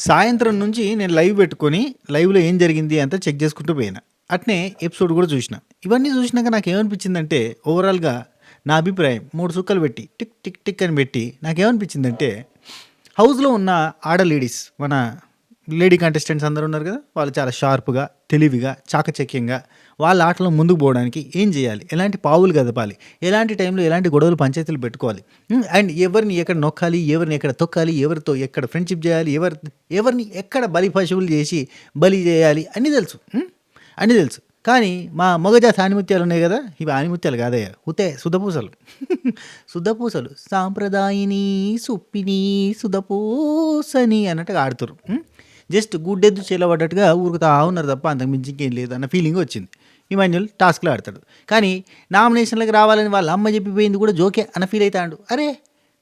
సాయంత్రం నుంచి నేను లైవ్ పెట్టుకొని, లైవ్‌లో ఏం జరిగింది అంతా చెక్ చేసుకుంటూ పోయినా. అట్నే ఎపిసోడ్ కూడా చూసినా. ఇవన్నీ చూసినాక నాకేమనిపించిందంటే, ఓవరాల్‌గా నా అభిప్రాయం 3 చుక్కలు పెట్టి, టిక్ టిక్ టిక్ అని పెట్టి నాకేమనిపించిందంటే, హౌస్‌లో ఉన్న ఆడ లేడీస్, మన లేడీ కంటెస్టెంట్స్ అందరూ ఉన్నారు కదా! వాళ్ళు చాలా షార్ప్‌గా, తెలివిగా, చాకచక్యంగా వాళ్ళ ఆటలో ముందుకు పోవడానికి ఏం చేయాలి? ఎలాంటి పావులు కదపాలి? ఎలాంటి టైంలో ఎలాంటి గొడవలు, పంచాయతీలు పెట్టుకోవాలి? అండ్ ఎవరిని ఎక్కడ నొక్కాలి? ఎవరిని ఎక్కడ తొక్కాలి? ఎవరితో ఎక్కడ ఫ్రెండ్‌షిప్ చేయాలి? ఎవరిని ఎక్కడ బలి పశువులు చేసి బలి చేయాలి? అన్నీ తెలుసు. అన్నీ తెలుసు. కానీ మా మొగజాతి ఆణిముత్యాలు ఉన్నాయి కదా! ఇవి ఆణిముత్యాలు కాదయ్యా! ఉత్తే సుద్దపూసలు. సుద్దపూసలు. సాంప్రదాయిని సుప్పిని సుధపూసని అన్నట్టుగా ఆడుతుర్రు. జస్ట్ గుడ్డెద్దు చేలబడ్డట్టుగా ఊరుకుతా ఉన్నారు తప్ప అంతకు మించి ఇంకేం లేదు అన్న ఫీలింగ్ వచ్చింది. ఇమాన్యుల్ టాస్క్‌లో ఆడతాడు. కానీ నామినేషన్‌లకి రావాలని వాళ్ళ అమ్మ చెప్పిపోయింది కూడా జోకే అన్న ఫీల్ అయితాండు. అరే!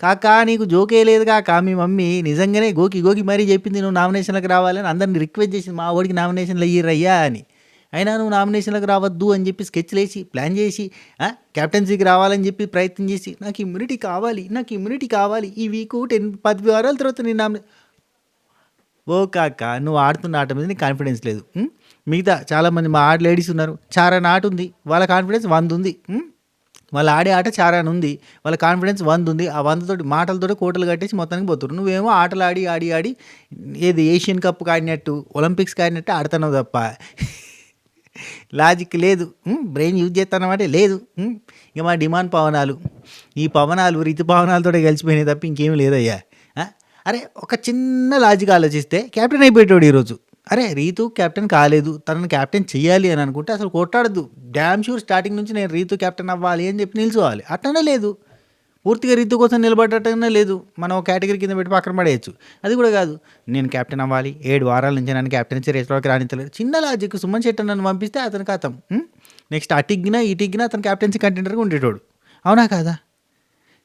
కాకా నీకు జోకే లేదు కాకా, మీ మమ్మీ నిజంగానే గోకి గోకి మరీ చెప్పింది నువ్వు నామినేషన్‌లకి రావాలని, అందరిని రిక్వెస్ట్ చేసింది మా వోడికి నామినేషన్‌లు ఎయ్యిర్రయ్యా అని. అయినా నువ్వు నామినేషన్‌లకు రావద్దు అని చెప్పి స్కెచ్‌లేసి, ప్లాన్ చేసి, కెప్టెన్సీకి రావాలని చెప్పి ప్రయత్నం చేసి, నాకు ఇమ్యూనిటీ కావాలి ఈ వీకు 10 వారాల తర్వాత నేను ఓ కాక నువ్వు ఆడుతున్న ఆట మీద నీకు కాన్ఫిడెన్స్ లేదు. మిగతా చాలామంది మా ఆడ లేడీస్ ఉన్నారు. చారాన ఆట ఉంది, వాళ్ళ కాన్ఫిడెన్స్ 100 ఉంది. వాళ్ళు ఆడే ఆట చారాన ఉంది, వాళ్ళ కాన్ఫిడెన్స్ 100 ఉంది. ఆ 100 తోటి మాటలతోటి కోటలు కట్టేసి మొత్తానికి పోతున్నారు. నువ్వేమో ఆటలు ఆడి ఏది ఏషియన్ కప్ ఆడినట్టు, ఒలింపిక్స్‌కి ఆడినట్టు ఆడుతున్నావు తప్ప లాజిక్ లేదు. బ్రెయిన్ యూజ్ చేస్తానమాట లేదు. ఇక మా డిమాండ్ పవనాలు, ఈ పవనాలు రితు పవనాలతోటే కలిసిపోయినాయి తప్ప ఇంకేమీ లేదయ్యా. అరే ఒక చిన్న లాజిక్ ఆలోచిస్తే క్యాప్టెన్ అయిపోయేటోడు ఈరోజు. అరే రీతు క్యాప్టెన్ కాలేదు, తనని క్యాప్టెన్ చేయాలి అని అనుకుంటే అసలు కొట్టాడద్దు. డ్యామ్ షూర్ స్టార్టింగ్ నుంచి నేను రీతు క్యాప్టెన్ అవ్వాలి అని చెప్పి నిల్చోవాలి. అట్టనే లేదు, పూర్తిగా రీతు కోసం నిలబడ్డట్టనే లేదు. మనం ఒక కేటగిరీ కింద పెట్టి పక్కన పడేయచ్చు. అది కూడా కాదు, నేను క్యాప్టెన్ అవ్వాలి, 7 వారాల నుంచి నన్ను క్యాప్టెన్సీ రేస్లోకి రాణించలేదు. చిన్న లాజిక్, సుమన్ శెట్టి నన్ను పంపిస్తే అతను ఖతం. నెక్స్ట్ అటిగ్గినా ఇటిగ్గినా అతను క్యాప్టెన్సీ కంటెండర్గా ఉండేటోడు. అవునా కాదా?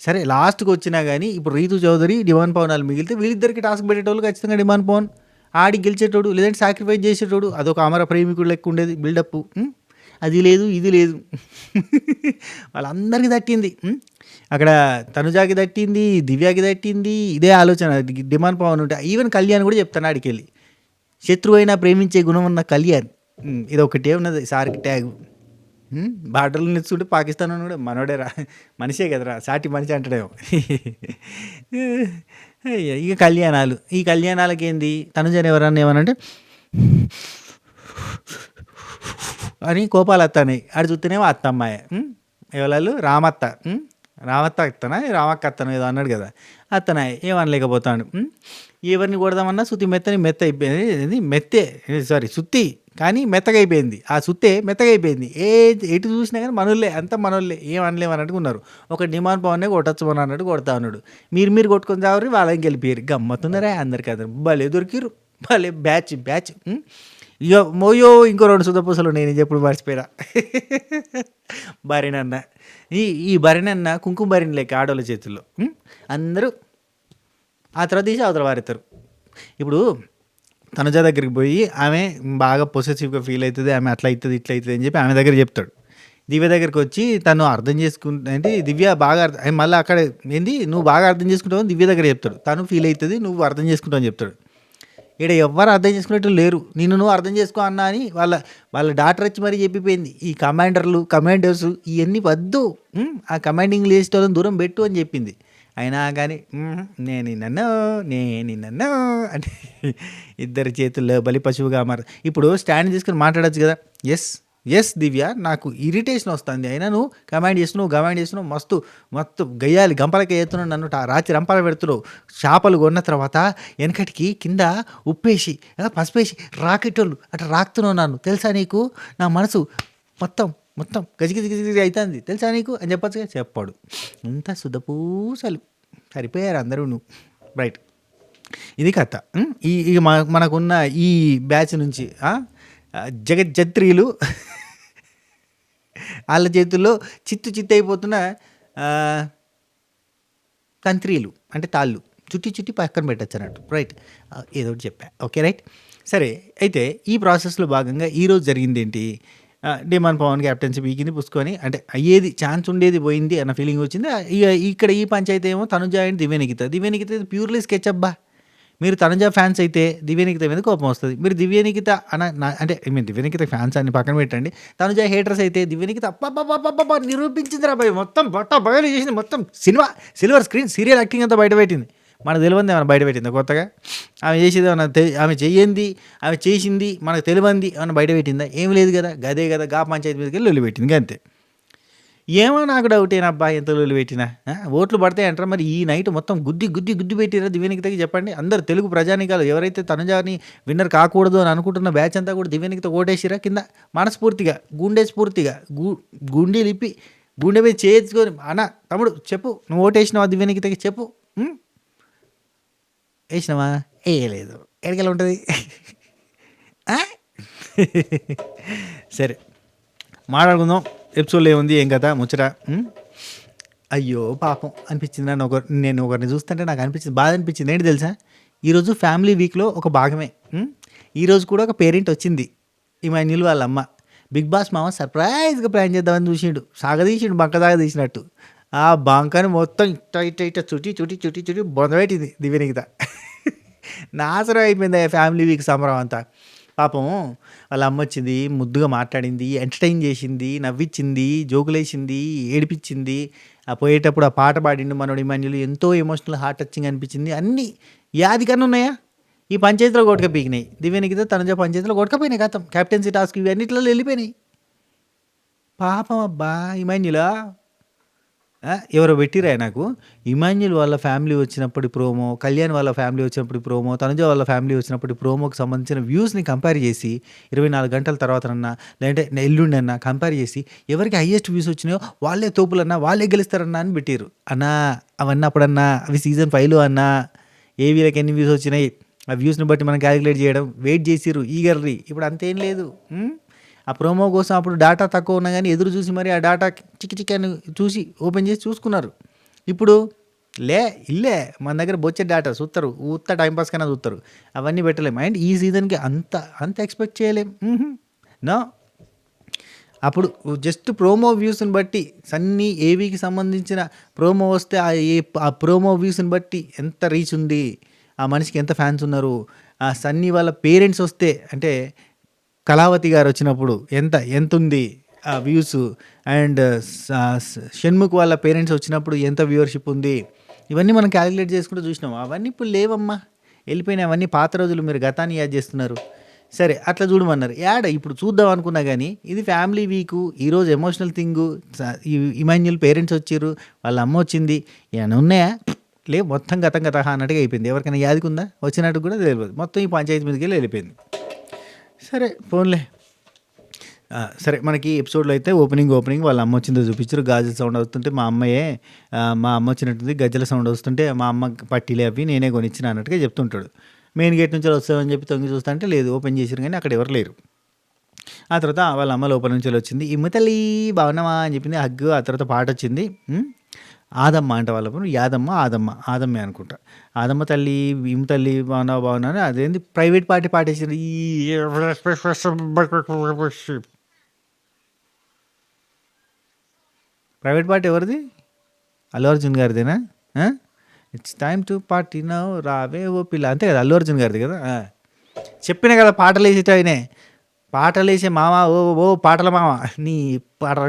సరే లాస్ట్కి వచ్చినా కానీ ఇప్పుడు రీతు చౌదరి, డిమాండ్ పవనాలు మిగిలితే వీళ్ళిద్దరికి టాస్క్ పెట్టేటోళ్ళు ఖచ్చితంగా డిమాండ్ పవన్ ఆడి గెలిచేటోడు, లేదంటే సాక్రిఫైస్ చేసేటోడు. అదొక అమర ప్రేమికుడు లెక్క ఉండేది బిల్డప్. అది లేదు, ఇది లేదు. వాళ్ళందరికీ తట్టింది. అక్కడ తనుజాకి తట్టింది, దివ్యాకి తట్టింది. ఇదే ఆలోచన డిమాండ్ పవన్ ఉంటే. ఈవెన్ కళ్యాణ్ కూడా చెప్తాను ఆడికెళ్ళి, శత్రువు అయినా ప్రేమించే గుణం ఉన్న కళ్యాణ్. ఇది ఒకటే ఉన్నది సార్కి ట్యాగ్. బార్డర్లు నిలుచుంటే పాకిస్తాన్ కూడా మనోడేరా, మనిషే కదరా, సాటి మనిషి అంటాడేమో. ఇక కళ్యాణాలు, ఈ కళ్యాణాలకి ఏంది, తనుజని ఎవరన్నా ఏమనంటే అని కోపాలు వస్తాయి. ఆడు చూస్తేనేమో అత్తమ్మాయ, ఎవరు రామత్త, రామత్త అత్తనా రామక్క అత్తన ఏదో అన్నాడు కదా, అత్తనాయ ఏమనలేకపోతాడు. ఎవరిని కొడదామన్నా సుత్తి మెత్త అయిపోయింది. సుత్తి కానీ మెత్తగా అయిపోయింది. ఆ సుత్తే మెత్తగా అయిపోయింది. ఎటు చూసినా కానీ మనోళ్ళే, అంతా మనోళ్ళే, ఏమనలేము అన్నట్టు ఉన్నారు. ఒక డిమాండ్ పవన్నే కొట్టచ్చు అని అన్నట్టు కొడతా ఉన్నాడు. మీరు కొట్టుకొని చావరు, వాళ్ళని గెలిపారు. గమ్మత్తున్నారా అందరికి, అతను భలే దొరికిరు, భలే బ్యాచ్. ఇక మోయో ఇంకో 2 సుధపూసలు నేను చెప్పుడు మర్చిపోయినా. బరినన్న, ఈ బరినన్న కుంకుమ బరిని లేక ఆడోళ్ళ చేతుల్లో అందరూ ఆ తర్వాత తీసి అవతల వారెత్తారు. ఇప్పుడు తనుజ దగ్గరికి పోయి ఆమె బాగా పొసెసివ్గా ఫీల్ అవుతుంది, ఆమె అట్లా అవుతుంది ఇట్లా అవుతుంది అని చెప్పి ఆమె దగ్గర చెప్తాడు. దివ్య దగ్గరికి వచ్చి తను అర్థం చేసుకుంటే దివ్య బాగా మళ్ళీ అక్కడ ఏంది నువ్వు బాగా అర్థం చేసుకుంటావు దివ్య దగ్గర చెప్తాడు. తను ఫీల్ అవుతుంది, నువ్వు అర్థం చేసుకుంటావు అని చెప్తాడు. ఇక్కడ ఎవ్వరు అర్థం చేసుకునేట్టు లేరు. నువ్వు అర్థం చేసుకో అన్నా అని వాళ్ళ డాక్టర్ వచ్చి మరీ చెప్పిపోయింది. ఈ కమాండర్స్ ఇవన్నీ వద్దు, ఆ కమాండింగ్ లిస్ట్ వాళ్ళని దూరం పెట్టు అని చెప్పింది. అయినా కానీ నేను నన్ను అంటే ఇద్దరి చేతుల్లో బలి పశువుగా ఇప్పుడు స్టాండ్ తీసుకుని మాట్లాడచ్చు కదా. ఎస్ దివ్య, నాకు ఇరిటేషన్ వస్తుంది, అయినా నువ్వు కమాండ్ చేస్తున్నావు, మస్తు గయ్యాలి గంపలకి ఎత్తున్నావు, నన్ను రాచి రంపాల పెడుతున్నావు. చేపలు కొన్న తర్వాత వెనకటికి కింద ఉప్పేసి పసుపేసి రాకెట్టోళ్ళు అట్లా రాకుతున్నావు నన్ను, తెలుసా నీకు? నా మనసు మొత్తం గజిగిజిగిజిగి అవుతుంది తెలుసా నీకు అని చెప్పచ్చుగా. చెప్పాడు. ఇంత సుధపూసలు సరిపోయారు అందరూ. నువ్వు రైట్, ఇది కథ. ఇక మనకున్న ఈ బ్యాచ్ నుంచి జగజ్జత్రీలు వాళ్ళ చేతుల్లో చిత్తు అయిపోతున్న తంత్రీలు అంటే తాళ్ళు చుట్టి పక్కన పెట్టచ్చు అన్నట్టు. రైట్, ఏదో ఒకటి చెప్పా. ఓకే రైట్, సరే. అయితే ఈ ప్రాసెస్లో భాగంగా ఈరోజు జరిగింది ఏంటి, డిమాండ్ పవన్ క్యాప్టెన్సీ వీకింది పుసుకొని, అంటే అయ్యేది ఛాన్స్ ఉండేది పోయింది అన్న ఫీలింగ్ వచ్చింది. ఇక్కడ ఈ పంచాయతీ ఏమో తనుజ అండ్ దివ్యనికిత ప్యూర్లీ స్కెచ్ అబ్బా. మీరు తనుజ ఫ్యాన్స్ అయితే దివ్యనిఖిత మీద కోపం వస్తుంది. మీరు దివ్యనిఖిత అంటే మీరు దివ్యనిఖిత ఫ్యాన్స్ అని పక్కన పెట్టండి. తనుజ హేటర్స్ అయితే దివ్యనిఖిత అబ్బబ్బబ్బబ్బబ్బా! నిరూపించిందిరా భయ్! మొత్తం బట్ట బయలు చేసింది. మొత్తం cinema silver screen serial acting అంతా బయటపెట్టింది. మనకు తెలవంది ఏమైనా బయటపెట్టిందా కొత్తగా? ఆమె చేసేది ఏమన్నా ఆమె చెయ్యంది, ఆమె చేసింది మనకు తెలవంది ఏమన్నా బయటపెట్టిందా? ఏమి లేదు కదా! గదే కదా! పంచాయతీ మీదకెళ్ళి లొల్లి పెట్టింది గంతే. ఏమో నాకు డౌటేనబ్బా ఎంత లొల్లి పెట్టినా. ఓట్లు పడతాయంటారా? మరి ఈ నైట్ మొత్తం గుద్ది పెట్టిర్రా దివ్యనిఖితకి చెప్పండి. అందరూ తెలుగు ప్రజానీకాలు ఎవరైతే తనుజాని విన్నర్ కాకూడదు అని అనుకుంటున్న బ్యాచ్ అంతా కూడా దివ్యనిఖితకి ఓటేసిర్రా కింద మనస్ఫూర్తిగా, గుండె స్ఫూర్తిగా గుండెలిప్పి గుండె మీద చేసుకొని అన్న తమ్ముడు చెప్పు నువ్వు ఓటేసినావా దివ్యనిఖితకి చెప్పు. వేసినావా? వేయలేదు. ఎక్కడికెళ్ళి ఉంటుంది? సరే మాట్లాడుకుందాం. ఎపిసోడ్లో ఏముంది ఏం కదా ముచ్చట. అయ్యో పాపం అనిపించింది నేను ఒకరిని చూస్తుంటే నాకు అనిపించింది, బాధ అనిపించింది. ఏంటి తెలుసా, ఈరోజు ఫ్యామిలీ వీక్లో ఒక భాగమే. ఈరోజు కూడా ఒక పేరెంట్ వచ్చింది, ఇమాన్యుల్ వాళ్ళ అమ్మ. బిగ్ బాస్ మామ సర్ప్రైజ్గా ప్లాన్ చేద్దామని చూసిండు, సాగదీసిండు, బంక సాగదీసినట్టు. ఆ బంకని మొత్తం ఇట్ట చుట్టి బొందబెట్టింది దివ్యనిఖిత. నాశనం అయిపోయింది ఆ ఫ్యామిలీ వీక్ సంబరం అంతా. పాపం వాళ్ళ అమ్మ వచ్చింది, ముద్దుగా మాట్లాడింది, ఎంటర్టైన్ చేసింది, నవ్వించింది, జోకులేసింది, ఏడిపించింది. ఆ పోయేటప్పుడు ఆ పాట పాడిండు మనోడు ఇమాన్యుల్, ఎంతో ఎమోషనల్ హార్ట్ టచింగ్ అనిపించింది. అన్నీ యాది కన్నా ఉన్నాయా ఈ పంచాయతీలో కొట్టుక పీకినాయి. దివ్యనిఖిత తనుజ పంచాయతీలో కొట్టుకపోయినాయి, కథం క్యాప్టెన్సీ టాస్క్ ఇవన్నిట్లో వెళ్ళిపోయినాయి. పాపం అబ్బా ఇమాన్యులా. ఎవరో పెట్టిరా నాకు, ఇమాన్యుల్ వాళ్ళ ఫ్యామిలీ వచ్చినప్పటి ప్రోమో, కళ్యాణ్ వాళ్ళ ఫ్యామిలీ వచ్చినప్పుడు ప్రోమో, తనుజ వాళ్ళ ఫ్యామిలీ వచ్చినప్పుడు ప్రోమోకి సంబంధించిన వ్యూస్ని కంపేర్ చేసి 24 గంటల తర్వాతనన్నా లేదంటే ఎల్లుండి అన్నా కంపేర్ చేసి ఎవరికి హైయెస్ట్ వ్యూస్ వచ్చినాయో వాళ్ళే తోపులన్నా వాళ్ళే గెలుస్తారన్నా అని పెట్టారు. అన్నా అవన్నీ అప్పుడన్నా అవి సీజన్ 5లో అన్నా ఏ వీళ్ళకి ఎన్ని వ్యూస్ వచ్చినాయి ఆ వ్యూస్ని బట్టి మనం క్యాలిక్యులేట్ చేయడం వెయిట్ చేసిర్రు ఈగర్రీ. ఇప్పుడు అంతేం లేదు. ఆ ప్రోమో కోసం అప్పుడు డేటా తక్కువ ఉన్నా కానీ ఎదురు చూసి మరి ఆ డేటా చిక్కి చూసి ఓపెన్ చేసి చూసుకున్నారు. ఇప్పుడు ఇల్లే మన దగ్గర బొచ్చే డేటా చూస్తారు, ఉత్త టైంపాస్ కన్నా చూస్తారు, అవన్నీ పెట్టలేము. అండ్ ఈ సీజన్కి అంత ఎక్స్పెక్ట్ చేయలేం. నో, అప్పుడు జస్ట్ ప్రోమో వ్యూస్ని బట్టి సన్నీ ఏవీకి సంబంధించిన ప్రోమో వస్తే ఆ ప్రోమో వ్యూస్ని బట్టి ఎంత రీచ్ ఉంది, ఆ మనిషికి ఎంత ఫ్యాన్స్ ఉన్నారు, ఆ సన్నీ వాళ్ళ పేరెంట్స్ వస్తే అంటే కళావతి గారు వచ్చినప్పుడు ఎంత ఉంది ఆ వ్యూస్, అండ్ షణ్ముఖ్ వాళ్ళ పేరెంట్స్ వచ్చినప్పుడు ఎంత వ్యూవర్షిప్ ఉంది, ఇవన్నీ మనం క్యాలిక్యులేట్ చేసుకుంటూ చూసినాం. అవన్నీ ఇప్పుడు లేవమ్మా, వెళ్ళిపోయినాయి. అవన్నీ పాత రోజులు, మీరు గతాన్ని యాద్ చేస్తున్నారు. సరే అట్లా చూడమన్నారు, యాడ్ ఇప్పుడు చూద్దాం అనుకున్నా కానీ ఇది ఫ్యామిలీ వీకు, ఈరోజు ఎమోషనల్ థింగు, ఇమాన్యుల్ పేరెంట్స్ వచ్చారు, వాళ్ళ అమ్మ వచ్చింది, ఏమైనా ఉన్నాయా లేవు, మొత్తం గతం అన్నట్టుగా అయిపోయింది. ఎవరికైనా యాదికుందా వచ్చినట్టు కూడా తెలియదు, మొత్తం ఈ పంచాయతీ మీదకి వెళ్ళిపోయింది. సరే ఫోన్లే. సరే మనకి ఎపిసోడ్లో అయితే ఓపెనింగ్ వాళ్ళ అమ్మ వచ్చిందో చూపించారు. గాజుల సౌండ్ వస్తుంటే మా అమ్మ వచ్చినట్టుంది, గజ్జల సౌండ్ వస్తుంటే మా అమ్మ పట్టీలే అవి నేనే కొనిచ్చిన అన్నట్టుగా చెప్తుంటాడు. మెయిన్ గేట్ నుంచి వస్తామని చెప్పి తొంగి చూస్తుంటే లేదు, ఓపెన్ చేసారు కానీ అక్కడ ఎవరు లేరు. ఆ తర్వాత వాళ్ళ అమ్మ లోపల నుంచి వచ్చింది, ఇమ్మ తల్లి బాగున్నావా అని చెప్పింది, హగ్గు. ఆ తర్వాత పాట వచ్చింది, ఆదమ్మ అంట వాళ్ళ పేరు, యాదమ్మ ఆదమ్మే అనుకుంటా. ఆదమ్మ తల్లి ఇమ్మ తల్లి బాగున్నావా అని అదేంది ప్రైవేట్ పార్టీ పాటేసింది. ప్రైవేట్ పార్టీ ఎవరిది? అల్లు అర్జున్ గారిదేనా? It's time to party now రావే ఓ పిల్ల, అంతే కదా, అల్లు అర్జున్ గారిది కదా. చెప్పిన కదా పాటలు వేసేటైనే, పాటలు వేసే మామ, ఓ పాటల మామ, నీ పాట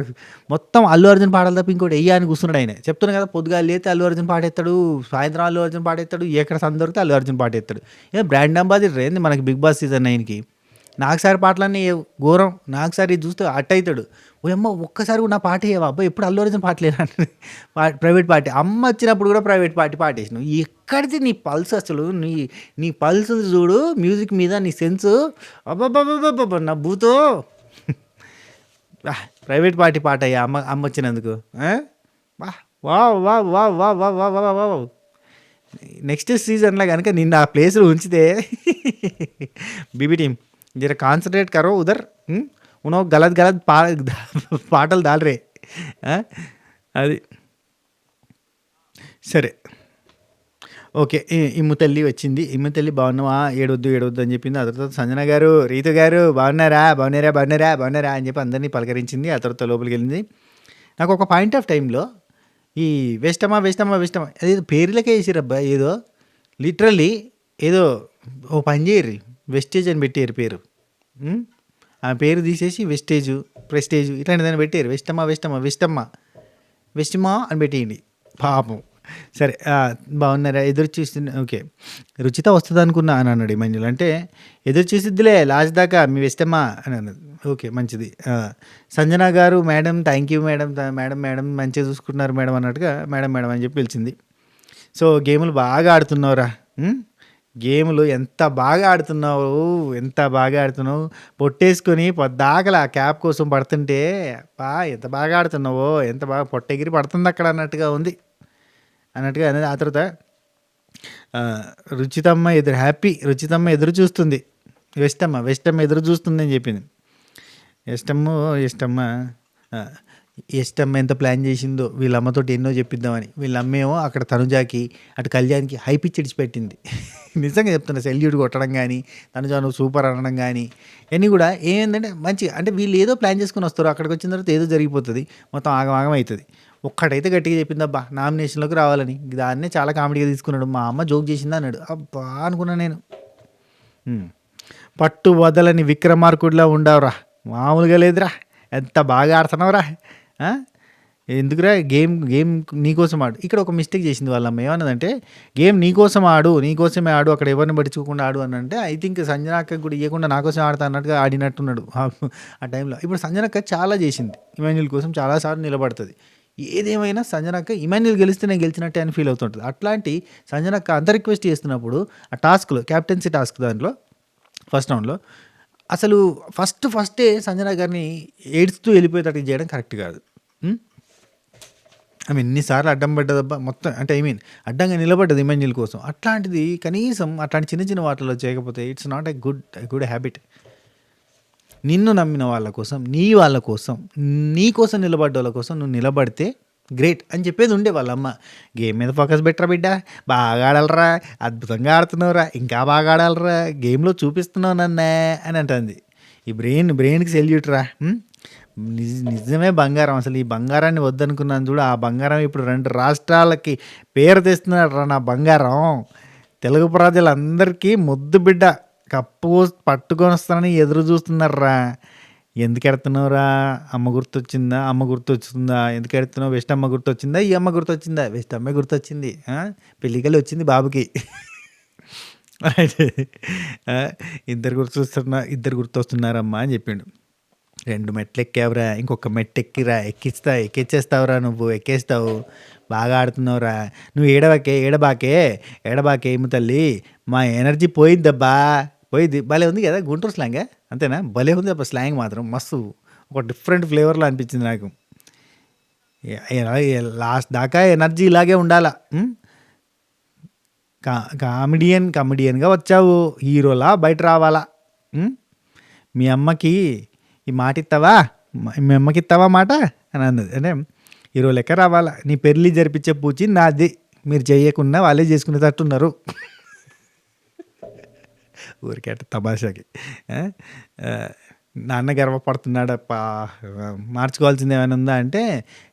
మొత్తం అల్లు అర్జున్ పాటలు తప్ప ఇంకోటి వెయ్యాలని కూర్చున్నాడు ఆయన. చెప్తున్నా కదా, పొద్దుగా లేతే అల్లు అర్జున్ పాట ఎత్తాడు, సాయంత్రం అల్లు అర్జున్ పాట ఎత్తాడు, ఎక్కడ సందొరికితే అల్లు అర్జున్ పాట ఎత్తాడు. ఏదో బ్రాండ్ అంబాసిడర్ ఏంది మనకి బిగ్ బాస్ సీజన్ 9కి. నాకుసారి పాటలన్నీ ఘోరం, నాకుసారి ఇది చూస్తే అట్ట అవుతాడు. ఓ అమ్మ ఒక్కసారి కూడా నా పాట వేయవా అబ్బాయి, ఎప్పుడు అల్లు అర్జున్ పాట లేదా ప్రైవేట్ పార్టీ. అమ్మ వచ్చినప్పుడు కూడా ప్రైవేట్ పార్టీ పాటేసినావు, ఎక్కడిది నీ పల్స్ అసలు, నీ పల్స్ చూడు మ్యూజిక్ మీద నీ సెన్స్, అబ్బాబ్బాబ్బాబ్బా నా బూతో. ప్రైవేట్ పార్టీ పాట అయ్యా అమ్మ వచ్చినందుకు. వా వా వా వా వా వా వా వా వా. నెక్స్ట్ సీజన్లో కనుక నిన్న ఆ ప్లేస్లో ఉంచితే బీబీ టీమ్ జర కాన్సన్ట్రేట్ కరో ఉదర్, ఉనో గలత్ పాటలు దాల్రే. అది సరే ఓకే. ఇమ్ము తల్లి వచ్చింది, ఇమ్ము తల్లి బాగున్నావా, ఏడవద్దు అని చెప్పింది. ఆ తర్వాత సంజన గారు, రీతు గారు బాగున్నారా అని చెప్పి అందరినీ పలకరించింది. ఆ తర్వాత లోపలికి వెళ్ళింది. నాకు ఒక పాయింట్ ఆఫ్ టైంలో ఈ వేష్టమా అదేదో పేర్లకే వేసిరబ్బా, ఏదో లిటరల్లీ ఏదో ఓ పని చేయర్రి, వెస్టేజ్ అని పెట్టారు పేరు. ఉమ్, ఆ పేరు తీసేసి వెస్టేజు, ప్రెస్టేజు ఇట్లాంటిదని పెట్టారు. వెస్టమ్మ వెస్టమ్మ వెస్టమ్మ వెస్టమా అని పెట్టేయండి పాపం. సరే బాగున్నారా, ఎదురు చూస్తున్నా, ఓకే. రుచిత వస్తుంది అనుకున్నా అని అన్నాడు ఇమాన్యుల్. అంటే ఎదురు చూసిద్దిలే లాస్ట్ దాకా మీ వెస్టమ్మా అని అన్నది. ఓకే మంచిది. సంజన గారు madam thank you madam, madam madam మంచిగా చూసుకుంటున్నారు మేడం అన్నట్టుగా మేడం మేడం అని చెప్పి పిలిచింది. సో గేములు బాగా ఆడుతున్నావురా, గేములు ఎంత బాగా ఆడుతున్నావు, ఎంత బాగా ఆడుతున్నావు, పొట్టేసుకొని పొద్దాకల ఆ క్యాప్ కోసం పడుతుంటే ఎంత బాగా ఆడుతున్నావో, ఎంత బాగా పొట్టెగిరి పడుతుంది అక్కడ అన్నట్టుగా ఉంది అన్నట్టుగా అనేది. ఆ తర్వాత రుచితమ్మ రుచితమ్మ ఎదురు చూస్తుంది, వెస్టమ్మ ఎదురు చూస్తుంది అని చెప్పింది. ఇష్టమ్మ ఎంత ప్లాన్ చేసిందో వీళ్ళ అమ్మతోటి ఎన్నో చెప్పిద్దామని. వీళ్ళ అమ్మేమో అక్కడ తనుజాకి అటు కళ్యాణ్కి హై పిచ్ ఇడిచిపెట్టింది. నిజంగా చెప్తున్నా, సెల్యూట్ కొట్టడం కానీ, తనుజా నువ్వు సూపర్ అనడం కానీ ఇవన్నీ కూడా ఏంటంటే మంచి, అంటే వీళ్ళు ఏదో ప్లాన్ చేసుకుని వస్తారు, అక్కడికి వచ్చిన తర్వాత ఏదో జరిగిపోతుంది, మొత్తం ఆగమాగం అవుతుంది. ఒక్కటైతే గట్టిగా చెప్పింది, అబ్బా నామినేషన్లోకి రావాలని. దాన్నే చాలా కామెడీగా తీసుకున్నాడు. మా అమ్మ జోక్ చేసిందా అన్నాడు. అబ్బా అనుకున్నా నేను. పట్టు వదలని విక్రమార్కుడిలా ఉండవురా, మామూలుగా లేదురా, ఎంత బాగా ఆడుతున్నావురా, ఎందుకురా గేమ్ నీకోసం ఆడు. ఇక్కడ ఒక మిస్టేక్ చేసింది వాళ్ళ అమ్మ. ఏమన్నదంటే గేమ్ నీకోసమే ఆడు, అక్కడ ఎవరిని పట్టించుకోకుండా ఆడు అని అంటే, ఐ థింక్ సంజనక్క కూడా ఇవ్వకుండా నాకోసం ఆడతా అన్నట్టుగా ఆడినట్టున్నాడు ఆ టైంలో. ఇప్పుడు సంజనక్క చాలా చేసింది ఇమాన్యుల్ కోసం, చాలాసార్లు నిలబడుతుంది. ఏదేమైనా సంజనక్క ఇమాన్యుల్ గెలిస్తే నేను గెలిచినట్టే అని ఫీల్ అవుతుంటుంది. అట్లాంటి సంజనక్క అంత రిక్వెస్ట్ చేస్తున్నప్పుడు ఆ టాస్క్లో, క్యాప్టెన్సీ టాస్క్ దాంట్లో ఫస్ట్ రౌండ్లో అసలు ఫస్టే సంజన గారిని ఏడుస్తూ వెళ్ళిపోయేటట్టు చేయడం కరెక్ట్ కాదు. ఎన్నిసార్లు అడ్డం పడ్డదబ్బా మొత్తం, అంటే అడ్డంగా నిలబడ్డది ఇమాన్యుల్ కోసం. అట్లాంటిది కనీసం అట్లాంటి చిన్న చిన్న వాటిలో చేయకపోతే it's not a good habit. నిన్ను నమ్మిన వాళ్ళ కోసం, నీ కోసం నిలబడ్డ వాళ్ళ కోసం నువ్వు నిలబడితే గ్రేట్ అని చెప్పేది ఉండే వాళ్ళమ్మ. గేమ్ మీద ఫోకస్ పెట్టరా బిడ్డ, బాగా ఆడాలరా, అద్భుతంగా ఆడుతున్నావురా, ఇంకా బాగా ఆడాలరా, గేమ్లో చూపిస్తున్నావు నన్నే అని అంటుంది. ఈ బ్రెయిన్కి సెల్యూట్ రా. నిజమే బంగారం. అసలు ఈ బంగారాన్ని వద్దనుకున్నాను చూడు, ఆ బంగారం ఇప్పుడు 2 రాష్ట్రాలకి పేరు తెస్తున్నాడు నా బంగారం. తెలుగు ప్రజలందరికీ ముద్దు బిడ్డ, కప్పు పట్టుకొని వస్తానని ఎదురు చూస్తున్నారా. ఎందుకు ఎడుతున్నావురా, అమ్మ గుర్తొచ్చిందా, ఎందుకు ఎడుతున్నావు, వెస్ట్ అమ్మ గుర్తొచ్చిందా, ఈ అమ్మ గుర్తొచ్చిందా, వెస్ట్ అమ్మే గుర్తొచ్చింది, పెళ్ళికల్లి వచ్చింది బాబుకి. ఇద్దరు గుర్తొస్తున్నారమ్మా అని చెప్పిండు. 2 మెట్లు ఎక్కావురా, ఇంకొక మెట్టు ఎక్కిచ్చేస్తావురా, నువ్వు ఎక్కేస్తావు, బాగా ఆడుతున్నావురా, నువ్వు ఏడబాకే ఏమి తల్లి, మా ఎనర్జీ పోయింది. భలే ఉంది కదా గుంటూరు స్లాంగ్, అంతేనా, భలే ఉంది అబ్బా స్లాంగ్ మాత్రం, మస్తు ఒక డిఫరెంట్ ఫ్లేవర్లో అనిపించింది నాకు. లాస్ట్ దాకా ఎనర్జీ ఇలాగే ఉండాలా. కామెడియన్గా వచ్చావు, హీరోలా బయట రావాలా. మీ అమ్మకి ఈ మాట ఇస్తావా, మీ అమ్మకి ఇస్తావా మాట అని అన్నది. అంటే హీరో లెక్క రావాలా, నీ పెళ్ళి జరిపించే పూచి నాది, మీరు చేయకుండా వాళ్ళే చేసుకునేటట్టున్నారు. ఊరికే తమాషాకి. నాన్న గర్వపడుతున్నాడప్ప, మార్చుకోవాల్సింది ఏమైనా ఉందా అంటే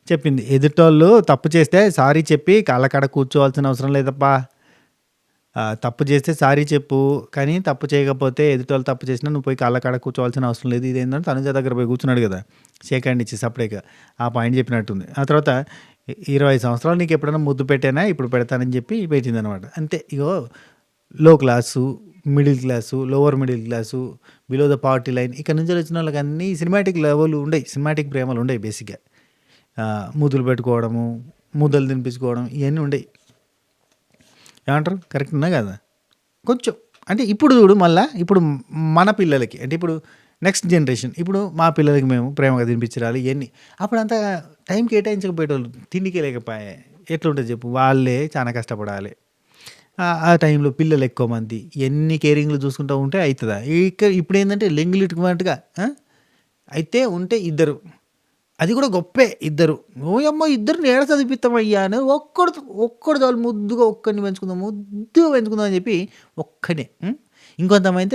చెప్పింది, ఎదుటోళ్ళు తప్పు చేస్తే సారీ చెప్పి కాళ్ళకాడ కూర్చోవాల్సిన అవసరం లేదప్పా, తప్పు చేస్తే సారీ చెప్పు, కానీ తప్పు చేయకపోతే ఎదుటోళ్ళు తప్పు చేసినా నువ్వు పోయి కాళ్ళకాడ కూర్చోవాల్సిన అవసరం లేదు. ఇదేంటంటే తనుజ దగ్గర పోయి కూర్చున్నాడు కదా, షేక్ హ్యాండ్ ఇచ్చి సపరేట్గా ఆ పాయింట్ చెప్పినట్టుంది. ఆ తర్వాత 20 సంవత్సరాలు నీకు ఎప్పుడైనా ముద్దు పెట్టానా, ఇప్పుడు పెడతానని చెప్పి పెట్టింది అనమాట. అంతే. ఇగో లో class, middle class, lower middle class, below the poverty line, ఇక్కడ నుంచి వచ్చిన వాళ్ళకి అన్నీ సినిమాటిక్ లెవెల్ ఉండయి, సినిమాటిక్ ప్రేమలు ఉండయి. బేసిక్గా ముద్దులు పెట్టుకోవడము, ముద్దలు తినిపించుకోవడం, ఇవన్నీ ఉండయి. ఏమంటారు, కరెక్ట్ ఉన్నా కదా కొంచెం. అంటే ఇప్పుడు చూడు, మళ్ళీ ఇప్పుడు మన పిల్లలకి, అంటే ఇప్పుడు నెక్స్ట్ జనరేషన్, ఇప్పుడు మా పిల్లలకి మేము ప్రేమగా తినిపించాలి ఇవన్నీ. అప్పుడు అంతా టైం కేటాయించకపోయేటోళ్ళు, తిండికే లేకపోయే, ఎట్లుంటుంది చెప్పు, వాళ్ళే చాలా కష్టపడాలి. ఆ టైంలో పిల్లలు ఎక్కువ మంది, ఎన్ని కేరింగ్లు చూసుకుంటూ ఉంటే అవుతుందా. ఇప్పుడు ఏంటంటే లెంగులిట్టుకున్నట్టుగా అయితే ఉంటే ఇద్దరు, అది కూడా గొప్పే, ఇద్దరు. ఓయమ్మో ఇద్దరిని ఏడ చదివిస్తామయ్యా అని ఒక్కడు చాలు, ముద్దుగా ఒక్కడిని ముద్దుగా పెంచుకుందాం అని చెప్పి ఒక్కడే. ఇంకొంతమంది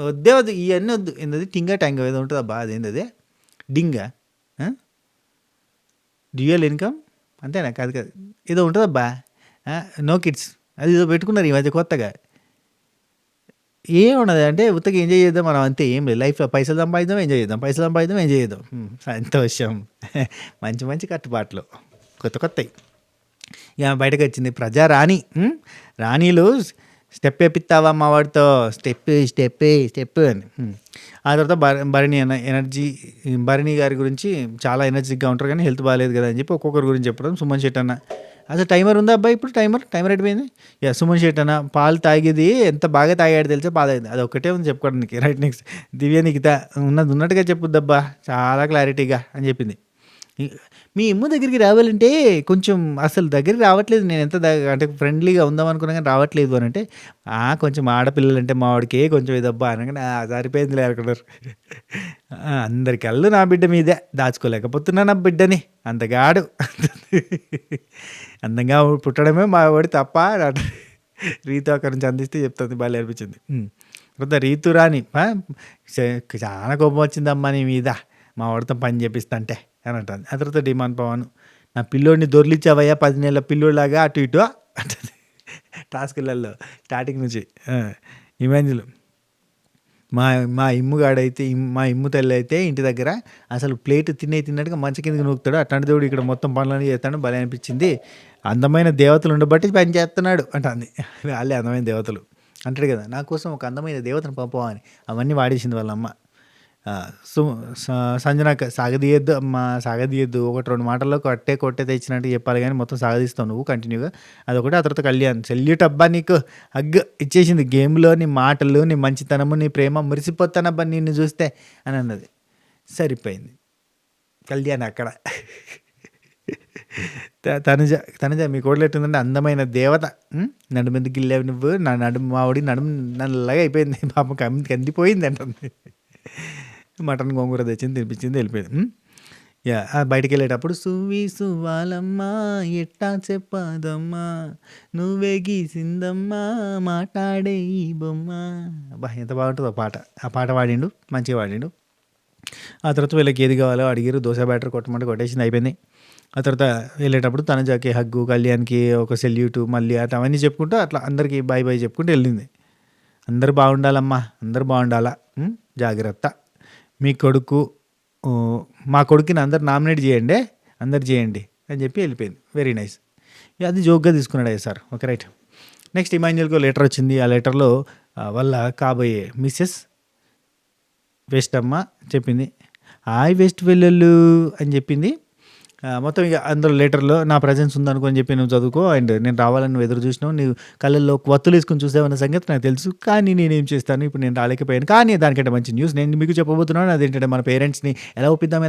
వద్దే వద్దు, ఇవన్నీ వద్దు, ఏంటది టింగా ట్యాంగా ఏదో ఉంటుంది అబ్బా, అదేంది అదే డింగా, డ్యూయల్ ఇన్కమ్, అంతేనా, కాదు ఏదో ఉంటుంది అబ్బా, నో కిడ్స్, అది ఏదో పెట్టుకున్నారు ఈ మధ్య కొత్తగా. ఏమున్నది అంటే ఉత్తగా ఎంజాయ్ చేద్దాం మనం అంతే. ఏం లేదు లైఫ్‌లో పైసలు సంపాదిద్దాం, ఎంజాయ్ చేద్దాం. పైసలు సంపాదిద్దాం, ఎంజాయ్ చేద్దాం. సంతోషం. మంచి మంచి కట్టుబాట్లు. కొత్త కొత్తయి. ఇక బయటకొచ్చింది ప్రజారాణి. రాణిలు స్టెప్ ఏపిత్తావా మా వాడితో స్టెప్ అని. ఆ తర్వాత భరణి భరణి గారి గురించి చాలా ఎనర్జిటిక్గా ఉంటారు కానీ హెల్త్ బాగాలేదు కదా అని చెప్పి ఒక్కొక్కరి గురించి చెప్పడం. సుమన్ శెట్టి అన్న అసలు టైమర్ ఉందా అబ్బాయి ఇప్పుడు? టైమర్ అయిపోయింది. సుమన్ శెట్టి అన్న పాలు తాగేది ఎంత బాగా తాగాడు తెలిసే పాదైంది. అది ఒక్కటే ఉంది చెప్పుకోవడానికి. రైట్ నెక్స్ట్ దివ్య నిఖిత ఉన్నట్టుగా చెప్పుద్దబ్బా చాలా క్లారిటీగా అని చెప్పింది. మీ అమ్మ దగ్గరికి రావాలంటే కొంచెం అసలు దగ్గరికి రావట్లేదు. నేను ఎంత అంటే ఫ్రెండ్లీగా ఉందాం అనుకున్నా కానీ రావట్లేదు అని అంటే కొంచెం ఆడపిల్లలంటే మా వాడికే కొంచెం ఇదబ్బా అనగానే సరిపోయిందిలే అనుకున్నారు. అందరి కళ్ళు నా బిడ్డ మీదే దాచుకోలేకపోతున్నా నా బిడ్డని అంతగాడు అందంగా పుట్టడమే మా వాడి తప్ప రీతు అక్కడి నుంచి అందిస్తే చెప్తుంది. బాగా అనిపించింది. తర్వాత రీతు రాని చాలా కోపం వచ్చిందమ్మా నీ మీద మా వాడితో పని చేపిస్తా అంటే అని అంటుంది. ఆ తర్వాత డిమాండ్ పవన్ నా పిల్లోడిని దొర్లిచ్చావయ్యా 10 నెలల పిల్లోడిలాగా అటు ఇటు అంటుంది టాస్క్లలో స్టార్టింగ్ నుంచి. ఇమాంజులు మా ఇమ్ముగాడైతే మా ఇమ్ము తల్లి అయితే ఇంటి దగ్గర అసలు ప్లేట్ తిన్నట్టుగా మంచి కిందకి నూకుతాడు. అట్లాంటి దేవుడు ఇక్కడ మొత్తం పనులని చేస్తాడు. భలే అనిపించింది. అందమైన దేవతలు ఉండబట్టి పని చేస్తున్నాడు అంటుంది. వాళ్ళే అందమైన దేవతలు అంటాడు కదా, నా కోసం ఒక అందమైన దేవతను పంపవని అవన్నీ వాడేసింది వాళ్ళమ్మ. సంజనక్క సాగదీయద్దు 1-2 మాటల్లో కొట్టే తెచ్చినట్టు చెప్పాలి కానీ మొత్తం సాగదీస్తావు నువ్వు కంటిన్యూగా. అదొకటి. ఆ తర్వాత కళ్యాణ్ సెల్యూట్ అబ్బా నీకు హగ్ ఇచ్చేసింది. గేమ్లో నీ మాటలు, నీ మంచితనము, నీ ప్రేమ మురిసిపోతానబ్బా నిన్ను చూస్తే అని అన్నది. సరిపోయింది కళ్యాణ్ అక్కడ. తనుజ మీ కోడలు ఎట్టుందంటే అందమైన దేవత. నడుమెందుకు గిల్లావు నువ్వు నా నడుము మావిడి నడుము నల్లగా అయిపోయింది పాపం కందిపోయింది అంటుంది. మటన్ గోంగూర తెచ్చింది తినిపించింది వెళ్ళిపోయింది. బయటికి వెళ్ళేటప్పుడు సువ్వాలమ్మా ఎట్టా చెప్పదమ్మా నువ్వే గీసిందమ్మా మాట్లాడే ఈ బొమ్మ. అబ్బా ఎంత బాగుంటుందో ఆ పాట వాడిండు, మంచిగా వాడిండు. ఆ తర్వాత వీళ్ళకి ఏది కావాలో అడిగారు. దోశ బ్యాటర్ కొట్టమంటే కొట్టేసింది, అయిపోయింది. ఆ తర్వాత వెళ్ళేటప్పుడు తనుజాకి హగ్గు, కళ్యాణ్కి ఒక సెల్యూటు, మళ్ళీ అట్లా అవన్నీ చెప్పుకుంటూ అట్లా అందరికీ బాయ్ చెప్పుకుంటూ వెళ్ళింది. అందరూ బాగుండాలమ్మా, అందరూ బాగుండాలా, జాగ్రత్త. మీ కొడుకు మా కొడుకుని అందరు నామినేట్ చేయండి, అందరు చేయండి అని చెప్పి వెళ్ళిపోయింది. Very nice. అది జోక్గా తీసుకున్నాడు సార్. Okay right. నెక్స్ట్ ఇమాన్యుయల్కి లెటర్ వచ్చింది. ఆ లెటర్లో వాళ్ళ కాబోయే మిస్సెస్ వెస్ట్ అమ్మ చెప్పింది, హాయ్ వెస్ట్ వెల్లుళ్ళు అని చెప్పింది. మొత్తం ఇక అందులో లెటర్లో నా ప్రజెన్స్ ఉందనుకోని చెప్పి నువ్వు చదువుకో, అండ్ నేను రావాలని నువ్వు ఎదురు చూసినావు, నువ్వు కళ్ళల్లో వత్తులు వేసుకుని చూసావన్న సంగతి నాకు తెలుసు, కానీ నేనేం చేస్తాను, ఇప్పుడు నేను రాలేకపోయాను. కానీ దానికంటే మంచి న్యూస్ నేను మీకు చెప్పబోతున్నాను. అదేంటంటే మన పేరెంట్స్ని ఎలా ఒప్పిద్దాం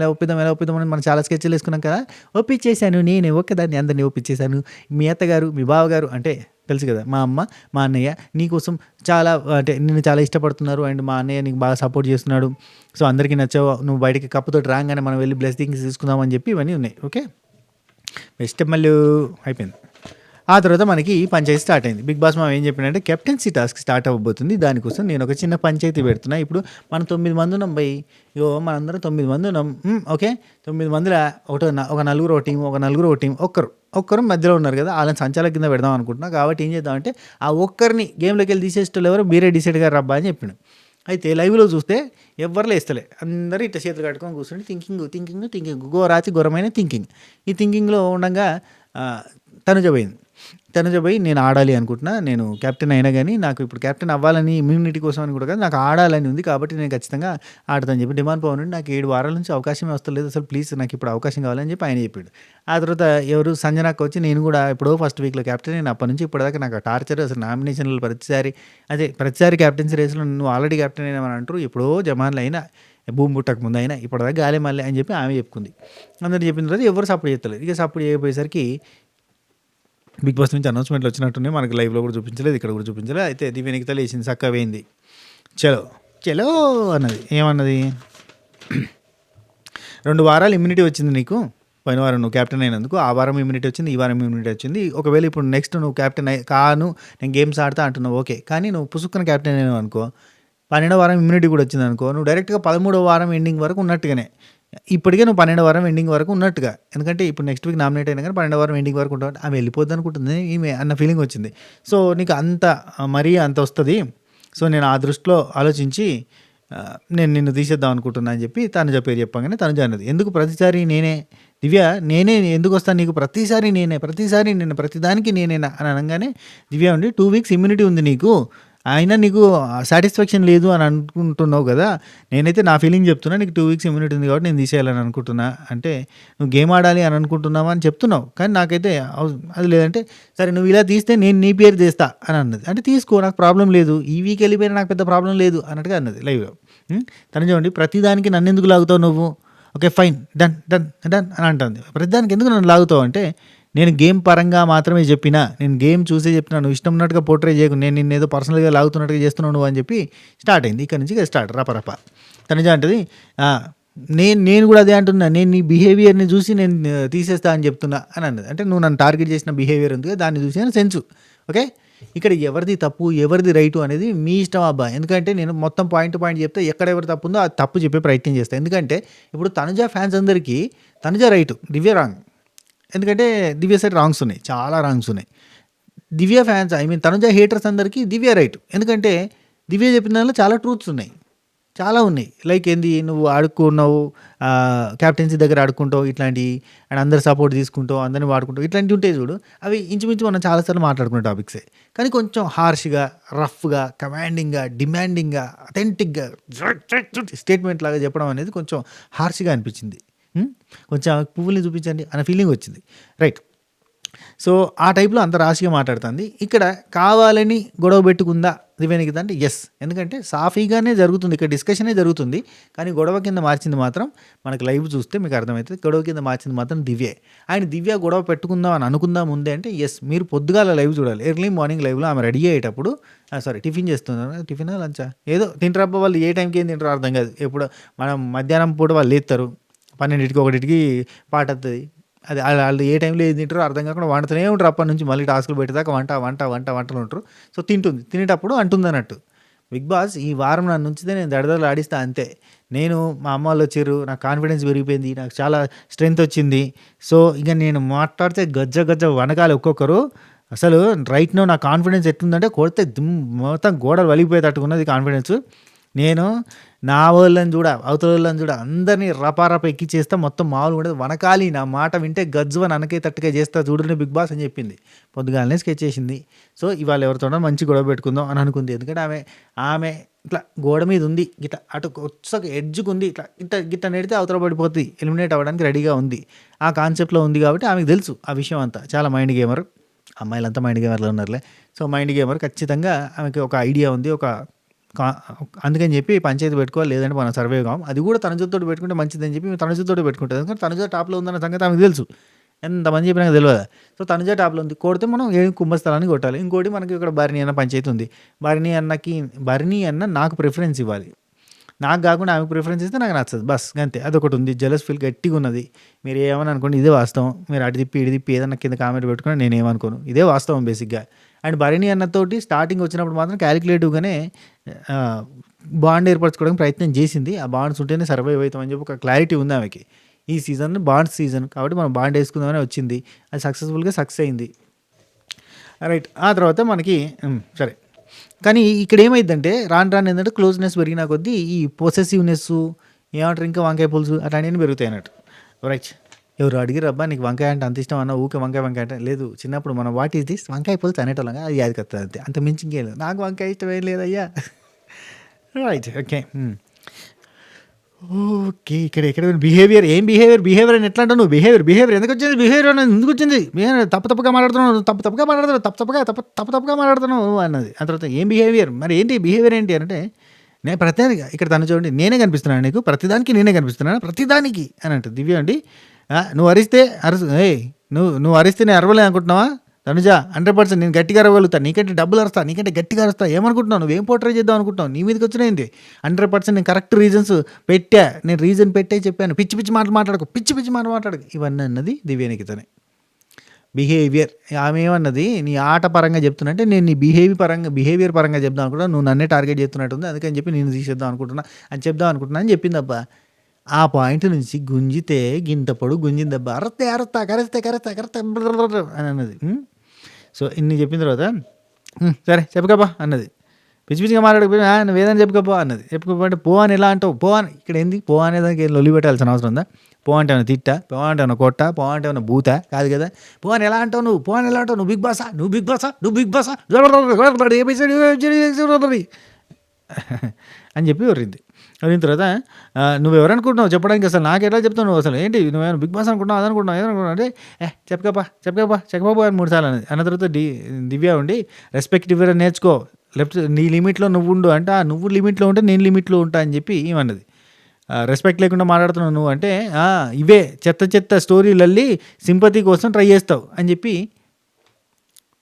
అని మనం చాలా స్కెచ్లు వేసుకున్నాం కదా, ఒప్పించేశాను నేనే ఒక్కదాన్ని, అందరినీ ఒప్పించేశాను. మీ అత్తగారు, మీ బావగారు అంటే తెలుసు కదా, మా అమ్మ, మా అన్నయ్య నీకోసం చాలా అంటే నిన్ను చాలా ఇష్టపడుతున్నారు, అండ్ మా అన్నయ్య నీకు బాగా సపోర్ట్ చేస్తున్నాడు. సో అందరికీ నచ్చావు, నువ్వు బయటికి కప్పుతోటి రాగానే మనం వెళ్ళి బ్లెస్సింగ్స్ తీసుకుందామని చెప్పి ఇవన్నీ ఉన్నాయి. ఓకే, బెస్ట్ మళ్ళీ అయిపోయింది. ఆ తర్వాత మనకి పంచాయతీ స్టార్ట్ అయింది. బిగ్ బాస్ మనం ఏం చెప్పినంటే కెప్టెన్సీ టాస్క్ స్టార్ట్ అవ్వబోతుంది. దానికోసం నేను ఒక చిన్న పంచాయతీ పెడుతున్నా. ఇప్పుడు మనం 9 మంది ఉన్నాం బై, మనందరం 9 మంది ఉన్నాం. ఓకే, 9 మందిలో ఒక నలుగురు టీం, ఒక నలుగురు టీం, ఒక్కరు మధ్యలో ఉన్నారు కదా, వాళ్ళని సంచాలక కింద పెడదాం అనుకుంటున్నా. కాబట్టి ఏం చేద్దామంటే ఆ ఒక్కరిని గేమ్లోకి వెళ్ళి తీసేసేటోళ్ళు ఎవరు, మీరే డిసైడ్ గారు రబ్బా అని చెప్పిండు. అయితే లైవ్లో చూస్తే ఎవ్వరు లేస్తలే, అందరూ ఇట్లా చేతులు కట్టుకొని కూర్చొని థింకింగ్ ఘోరాచి ఘోరమైన థింకింగ్. ఈ థింకింగ్లో ఉండగా తనుజ పోయి నేను ఆడాలి అనుకుంటున్నా, నేను కెప్టెన్ అయినా కానీ నాకు ఇప్పుడు కెప్టెన్ అవ్వాలని ఇమ్యూనిటీ కోసం అని కూడా కాదు, నాకు ఆడాలని ఉంది, కాబట్టి నేను ఖచ్చితంగా ఆడతాను చెప్పి డిమాండ్ పవన్ నుండి నాకు 7 వారాల నుంచి అవకాశమే వస్తలేదు, అసలు ప్లీజ్ నాకు ఇప్పుడు అవకాశం కావాలని చెప్పి ఆయన చెప్పాడు. ఆ తర్వాత ఎవరు సంజనాకు వచ్చి నేను కూడా ఎప్పుడో ఫస్ట్ వీక్లో కెప్టెన్ అయినా, అప్పటి నుంచి ఇప్పటిదాకా నాకు టార్చర్, అసలు నామినేషన్లు ప్రతిసారి కెప్టెన్సీ రేసులో నువ్వు ఆల్రెడీ కెప్టెన్ అయినామని అంటారు, ఎప్పుడో జమాన్లు అయినా భూమి పుట్టక ముందు అయినా ఇప్పటిదాకా గాలే మళ్ళీ అని చెప్పి ఆమె చెప్పుకుంది. అందరూ చెప్పిన తర్వాత ఎవరు సపోర్ట్ చేస్తలేదు. ఇక సపోర్ట్ చేయకపోయేసరికి బిగ్ బాస్ నుంచి అనౌన్స్మెంట్లు వచ్చినట్టున్నాయి, మనకి లైవ్లో కూడా చూపించలేదు, ఇక్కడ కూడా చూపించలేదు. అయితే దివ్య నిఖిత లేచింది, చక్కగా వేయింది, చలో అన్నది. ఏమన్నది, 2 వారాలు ఇమ్యూనిటీ వచ్చింది నీకు, పోయిన వారం నువ్వు కెప్టెన్ అయినందుకు, ఆ వారం ఇమ్యూనిటీ వచ్చింది, ఈ వారం ఇమ్యూనిటీ వచ్చింది. ఒకవేళ ఇప్పుడు నెక్స్ట్ నువ్వు కెప్టెన్ కాను, నేను గేమ్స్ ఆడతా అంటున్నావు, ఓకే, కానీ నువ్వు పుసుక్కున కెప్టెన్ అయినావు అనుకో, 12వ వారం ఇమ్యూనిటీ కూడా వచ్చింది అనుకో, నువ్వు డైరెక్ట్గా 13వ వారం ఎండింగ్ వరకు ఉన్నట్టుగానే, ఇప్పటికే నువ్వు 12వ వారం ఎండింగ్ వరకు ఉన్నట్టుగా, ఎందుకంటే ఇప్పుడు నెక్స్ట్ వీక్ నామినేట్ అయినా కానీ 12వ వారం ఎండింగ్ వరకు ఉంటావు, ఆమె వెళ్ళిపోద్ది అనుకుంటుంది ఈమె అన్న ఫీలింగ్ వచ్చింది. సో నీకు అంత మరీ అంత వస్తుంది, సో నేను ఆ దృష్టిలో ఆలోచించి నేను నిన్ను తీసేద్దాం అనుకుంటున్నా అని చెప్పి తనుజ పేరు చెప్పగానే తనుజ అన్నది, ఎందుకు ప్రతిసారి నేనే దివ్య, నేనే ఎందుకు వస్తాను నీకు, ప్రతిసారి నేనే, ప్రతిసారి నేను ప్రతిదానికి నేనేనా అని అనగానే దివ్య ఉండి 2 వీక్స్ ఇమ్యూనిటీ ఉంది నీకు, అయినా నీకు సాటిస్ఫాక్షన్ లేదు అని అనుకుంటున్నావు కదా, నేనైతే నా ఫీలింగ్ చెప్తున్నా, నీకు 2 వీక్స్ ఇమ్యూనిటీ ఉంది కాబట్టి నేను తీసేయాలని అనుకుంటున్నా, అంటే నువ్వు గేమ్ ఆడాలి అని అనుకుంటున్నావా అని చెప్తున్నావు, కానీ నాకైతే అది లేదంటే, సరే నువ్వు ఇలా తీస్తే నేను నీ పేరు తీస్తా అని అన్నది, అంటే తీసుకో నాకు ప్రాబ్లం లేదు, ఈ వీక్ వెళ్ళిపోయినా నాకు పెద్ద ప్రాబ్లం లేదు అన్నట్టుగా అన్నది లైవ్లో. తను చూడండి, ప్రతిదానికి నన్ను ఎందుకు లాగుతావు నువ్వు, okay fine done done done అని అంటుంది, ప్రతిదానికి ఎందుకు నన్ను లాగుతావు అంటే, నేను గేమ్ పరంగా మాత్రమే చెప్పినా, నేను గేమ్ చూసే చెప్పినా, నువ్వు ఇష్టం ఉన్నట్టుగా పోర్ట్రే చేయకు, నేను నిన్ను ఏదో పర్సనల్గా లాగుతున్నట్టుగా చేస్తున్నావు నువ్వు అని చెప్పి స్టార్ట్ అయింది. ఇక్కడ నుంచి స్టార్ట్ రపరప. తనుజ అంటది, నేను కూడా అదే అంటున్నా, నేను నీ బిహేవియర్ని చూసి నేను తీసేస్తా అని చెప్తున్నా అని అన్నది, అంటే నువ్వు నన్ను టార్గెట్ చేసిన బిహేవియర్ ఉంది దాన్ని చూసి అని సెన్సు. ఓకే, ఇక్కడ ఎవరిది తప్పు ఎవరిది రైటు అనేది మీ ఇష్టం అబ్బా, ఎందుకంటే నేను మొత్తం పాయింట్ చెప్తే ఎక్కడ ఎవరు తప్పు ఉందో అది తప్పు చెప్పే ప్రయత్నం చేస్తాను, ఎందుకంటే ఇప్పుడు తనుజ ఫ్యాన్స్ అందరికీ తనుజ రైటు, దివ్య రాంగ్, ఎందుకంటే దివ్య సైడ్ రాంగ్స్ ఉన్నాయి, చాలా రాంగ్స్ ఉన్నాయి. దివ్య ఫ్యాన్స్ తనుజ హేటర్స్ అందరికీ దివ్య రైట్, ఎందుకంటే దివ్య చెప్పిన దానిలో చాలా ట్రూత్స్ ఉన్నాయి, చాలా ఉన్నాయి. లైక్ ఏంది, నువ్వు ఆడుకున్నావు, క్యాప్టెన్సీ దగ్గర ఆడుకుంటావు ఇట్లాంటివి, అండ్ అందరు సపోర్ట్ తీసుకుంటావు, అందరిని వాడుకుంటావు, ఇట్లాంటివి ఉంటాయి చూడు, అవి ఇంచుమించు మనం చాలాసార్లు మాట్లాడుకునే టాపిక్సే, కానీ కొంచెం హార్ష్గా, రఫ్గా, కమాండింగ్గా, డిమాండింగ్గా, అథెంటిక్గా స్టేట్మెంట్ లాగా చెప్పడం అనేది కొంచెం హార్ష్గా అనిపించింది. కొంచెం పువ్వుల్ని చూపించండి అనే ఫీలింగ్ వచ్చింది, రైట్. సో ఆ టైప్లో అంత రాశిగా మాట్లాడుతుంది. ఇక్కడ కావాలని గొడవ పెట్టుకుందా దివ్యనికిత అంటే ఎస్, ఎందుకంటే సాఫీగానే జరుగుతుంది, ఇక్కడ డిస్కషనే జరుగుతుంది, కానీ గొడవ కింద మార్చింది మాత్రం మనకు లైవ్ చూస్తే మీకు అర్థమవుతుంది, గొడవ కింద మార్చింది మాత్రం దివ్యే. దివ్య గొడవ పెట్టుకుందాం అని అనుకుందా ముందే అంటే ఎస్, మీరు పొద్దుగాల లైవ్ చూడాలి, ఎర్లీ మార్నింగ్ లైవ్లో ఆమె రెడీ అయ్యేటప్పుడు, టిఫిన్ చేస్తున్నారు, టిఫినా లంచా ఏదో తింటారబ్బా, వాళ్ళు ఏ టైంకి ఏం తింటారో అర్థం కాదు, ఎప్పుడు మనం మధ్యాహ్నం పూట వాళ్ళు లేస్తారు 12కి 1కి పాట వస్తుంది, అది వాళ్ళు ఏ టైంలో ఏది తింటారో అర్థం కాకుండా వంటనే ఉంటారు, అప్పటి నుంచి మళ్ళీ టాస్కులు పెట్టేదాకా వంటలు ఉంటారు. సో తినేటప్పుడు అంటుంది అన్నట్టు, బిగ్ బాస్ ఈ వారం నన్ను ఉంచితే నేను దడదలు ఆడిస్తా అంతే, నేను మా అమ్మ వాళ్ళు వచ్చారు, నాకు కాన్ఫిడెన్స్ పెరిగిపోయింది, నాకు చాలా స్ట్రెంగ్త్ వచ్చింది, సో ఇక నేను మాట్లాడితే గజ్జ వనకాలి ఒక్కొక్కరు, అసలు రైట్ నో నా కాన్ఫిడెన్స్ ఎట్లుందంటే కొడితే మొత్తం గోడలు వలిగిపోయేటట్టుకున్నది కాన్ఫిడెన్స్, నేను నా వాళ్ళని చూడ అవతల వాళ్ళని చూడ అందరినీ రపారప ఎక్కిచ్చేస్తా, మొత్తం మామూలు ఉండదు, వనకాలి నా మాట వింటే గజ్జువని అనకే తట్టుగా చేస్తా చూడండి బిగ్ బాస్ అని చెప్పింది, పొద్దుగాలనే స్కెచ్ చేసింది. సో ఇవాళ ఎవరితోనో మంచి గొడవ పెట్టుకుందాం అని అనుకుంది, ఎందుకంటే ఆమె ఇట్లా గోడ మీద ఉంది, ఇట్లా అటు వచ్చక ఎడ్జుకుంది, ఇట్లా నెడితే అవతల పడిపోతుంది, ఎలిమినేట్ అవ్వడానికి రెడీగా ఉంది, ఆ కాన్సెప్ట్లో ఉంది కాబట్టి ఆమెకు తెలుసు ఆ విషయం అంతా, చాలా మైండ్ గేమర్, అమ్మాయిలంతా మైండ్ గేమర్లో ఉన్నారులే, సో మైండ్ గేమర్ ఖచ్చితంగా ఆమెకి ఒక ఐడియా ఉంది, అందుకని చెప్పి పంచాయతీ పెట్టుకోవాలి, లేదంటే మనం సర్వే కాం, అది కూడా తనుజతో పెట్టుకుంటే మంచిదని చెప్పి తనుజతో పెట్టుకుంటుంది, ఎందుకంటే తనుజ టాప్లో ఉందన్న సంగతి ఆమెకు తెలుసు, ఎంతమంది చెప్పినా తెలియదు. సో తనుజ టాప్లో ఉంది, కొడితే మనం ఏ కుంభస్థలాన్ని కొట్టాలి. ఇంకోటి మనకి ఇక్కడ భరణి అన్న పంచాయతీ ఉంది, భరణి అన్న నాకు ప్రిఫరెన్స్ ఇవ్వాలి, నాకు కాకుండా ఆమెకు ప్రిఫరెన్స్ ఇస్తే నాకు నచ్చదు, బస్ అంతే, అదొకటి ఉంది, జెలస్ ఫీల్ గట్టిగా ఉన్నది. మీరు ఏమని అనుకోండి, ఇదే వాస్తవం, మీరు అటు తిప్పి ఇటు తిప్పి ఏదన్నా కింద కామెంట్ పెట్టుకుని నేను ఏమనుకోను, ఇదే వాస్తవం బేసిక్గా. అండ్ భరణి అన్నతోటి స్టార్టింగ్ వచ్చినప్పుడు మాత్రం క్యాలిక్యులేటివ్గానే బాండ్ ఏర్పరచుకోవడానికి ప్రయత్నం చేసింది, ఆ బాండ్స్ ఉంటేనే సర్వైవ్ అవుతామని చెప్పి ఒక క్లారిటీ ఉంది ఆమెకి, ఈ సీజన్ బాండ్ సీజన్ కాబట్టి మనం బాండ్ వేసుకుందామని వచ్చింది, అది సక్సెస్ఫుల్గా సక్సెస్ అయింది, రైట్. ఆ తర్వాత మనకి సరే, కానీ ఇక్కడ ఏమైందంటే రాను ఏంటంటే క్లోజ్నెస్ పెరిగిన కొద్దీ ఈ పొసెసివ్నెస్ ఏమంటారు, ఇంకా వంకాయ పులుసు అట్లాంటివన్నీ పెరుగుతాయి అన్నట్టు, రైట్. ఎవరు అడిగిరు అబ్బా నీకు వంకాయ అంటే అంత ఇష్టం అన్న, ఊకే వంకాయ అంటే లేదు, చిన్నప్పుడు మనం వాట్ ఈస్ దిస్ వంకాయ పులుసు అనేటోళ్ళంగా, అది యాది కత్తుంది అంతే, అంత మించి ఇంకేం లేదు, నాకు వంకాయ ఇష్టం ఏం లేదయ్యా, రైట్. ఓకే ఇక్కడ బిహేవియర్ అని ఎట్లా అంటావు నువ్వు, బిహేవియర్ ఎందుకు వచ్చింది, బిహేవియర్ అనేది ఎందుకు వచ్చింది, తప్పుగా మాట్లాడుతున్నావు, తప్పుగా మాట్లాడుతున్నావు అన్నది. ఆ తర్వాత ఏం బిహేవియర్, మరి ఏంటి బిహేవియర్ ఏంటి అంటే, నేను ప్రతిదానికి ఇక్కడ తను చూడండి నేనే కనిపిస్తున్నాను నీకు, ప్రతిదానికి నేనే కనిపిస్తున్నాను ప్రతిదానికి అని అంటుంది దివ్య అండి. నువ్వు అరిస్తే నువ్వు అరిస్తే నేను అరవలే అనుకుంటున్నావా తనుజ, 100% నేను గట్టిగా అరవగలుగుతాను, నీకంటే డబ్బులు అరుస్తా, నీకంటే గట్టిగా అరుస్తా, ఏమనుకుంటున్నావు, నువ్వేం పోర్ట్రే చేద్దాం అనుకుంటున్నావు, నీ మీదకి వచ్చినాయింది 100%, నేను కరెక్ట్ రీజన్స్ పెట్టా, నేను రీజన్ పెట్టే చెప్పాను, పిచ్చి మాట్లాడకు ఇవన్నీ అన్నది దివ్యనికితనే. బిహేవియర్ ఆమె ఏమన్నది, నీ ఆట పరంగా చెప్తున్నా అంటే నేను నీ బిహేవియర్ పరంగా చెప్దాం అనుకుంటున్నా, నువ్వు నన్నే టార్గెట్ చేస్తున్నట్టుంది, అందుకని చెప్పి నేను తీసేద్దాం అనుకుంటున్నా అని చెప్పిందబ్బా. ఆ పాయింట్ నుంచి గుంజితే గింత పొడుగు గుంజిందబ్బా, అరస్తా అని అన్నది. సో ఇన్ని చెప్పిన తర్వాత సరే చెప్పకబ్బా అన్నది. పిచ్చి పిచ్చిగా మాట్లాడకపోయినా నువ్వేదని చెప్పుకోపో అన్నది. చెప్పుకోపోతే పో అని ఎలా అంటావు? పో అని ఇక్కడ ఏంది పో అనేదానికి లొల్లి పెట్టాల్సిన అవసరం ఉందా? పో అంటే ఏమైనా తిట్టా? పో అంటే ఏమైనా కొట్టా? పో అంటే ఏమైనా బూతా? కాదు కదా! పో అని ఎలా అంటావు నువ్వు? పో అని ఎలా అంటావు? నువ్వు బిగ్ బాసా? నువ్వు బిగ్ బాసా? నువ్వు బిగ్ బాసా? అని చెప్పి ఒర్రింది. ఒరిన తర్వాత నువ్వెవరనుకుంటున్నావు చెప్పడానికి అసలు నాకెట్లా చెప్తావు నువ్వు అసలు? ఏంటి నువ్వేమైనా బిగ్ బాస్ అనుకుంటున్నావు, అదనుకుంటున్నావు, ఏదనుకుంటున్నావు అంటే చెప్పకపా అని 3 సార్లు అన్నది. అన్న తర్వాత దివ్య ఉండి రెస్పెక్ట్ ఇవ్వడం నేర్చుకో. లేకపోతే నీ లిమిట్‌లో నువ్వుండు అంటే, నువ్వు లిమిట్‌లో ఉంటే నేను లిమిట్‌లో ఉంటా అని చెప్పి ఈమన్నది. రెస్పెక్ట్ లేకుండా మాట్లాడుతున్నావు నువ్వు అంటే, ఇవే చెత్త స్టోరీలల్లి సింపతి కోసం ట్రై చేస్తావు అని చెప్పి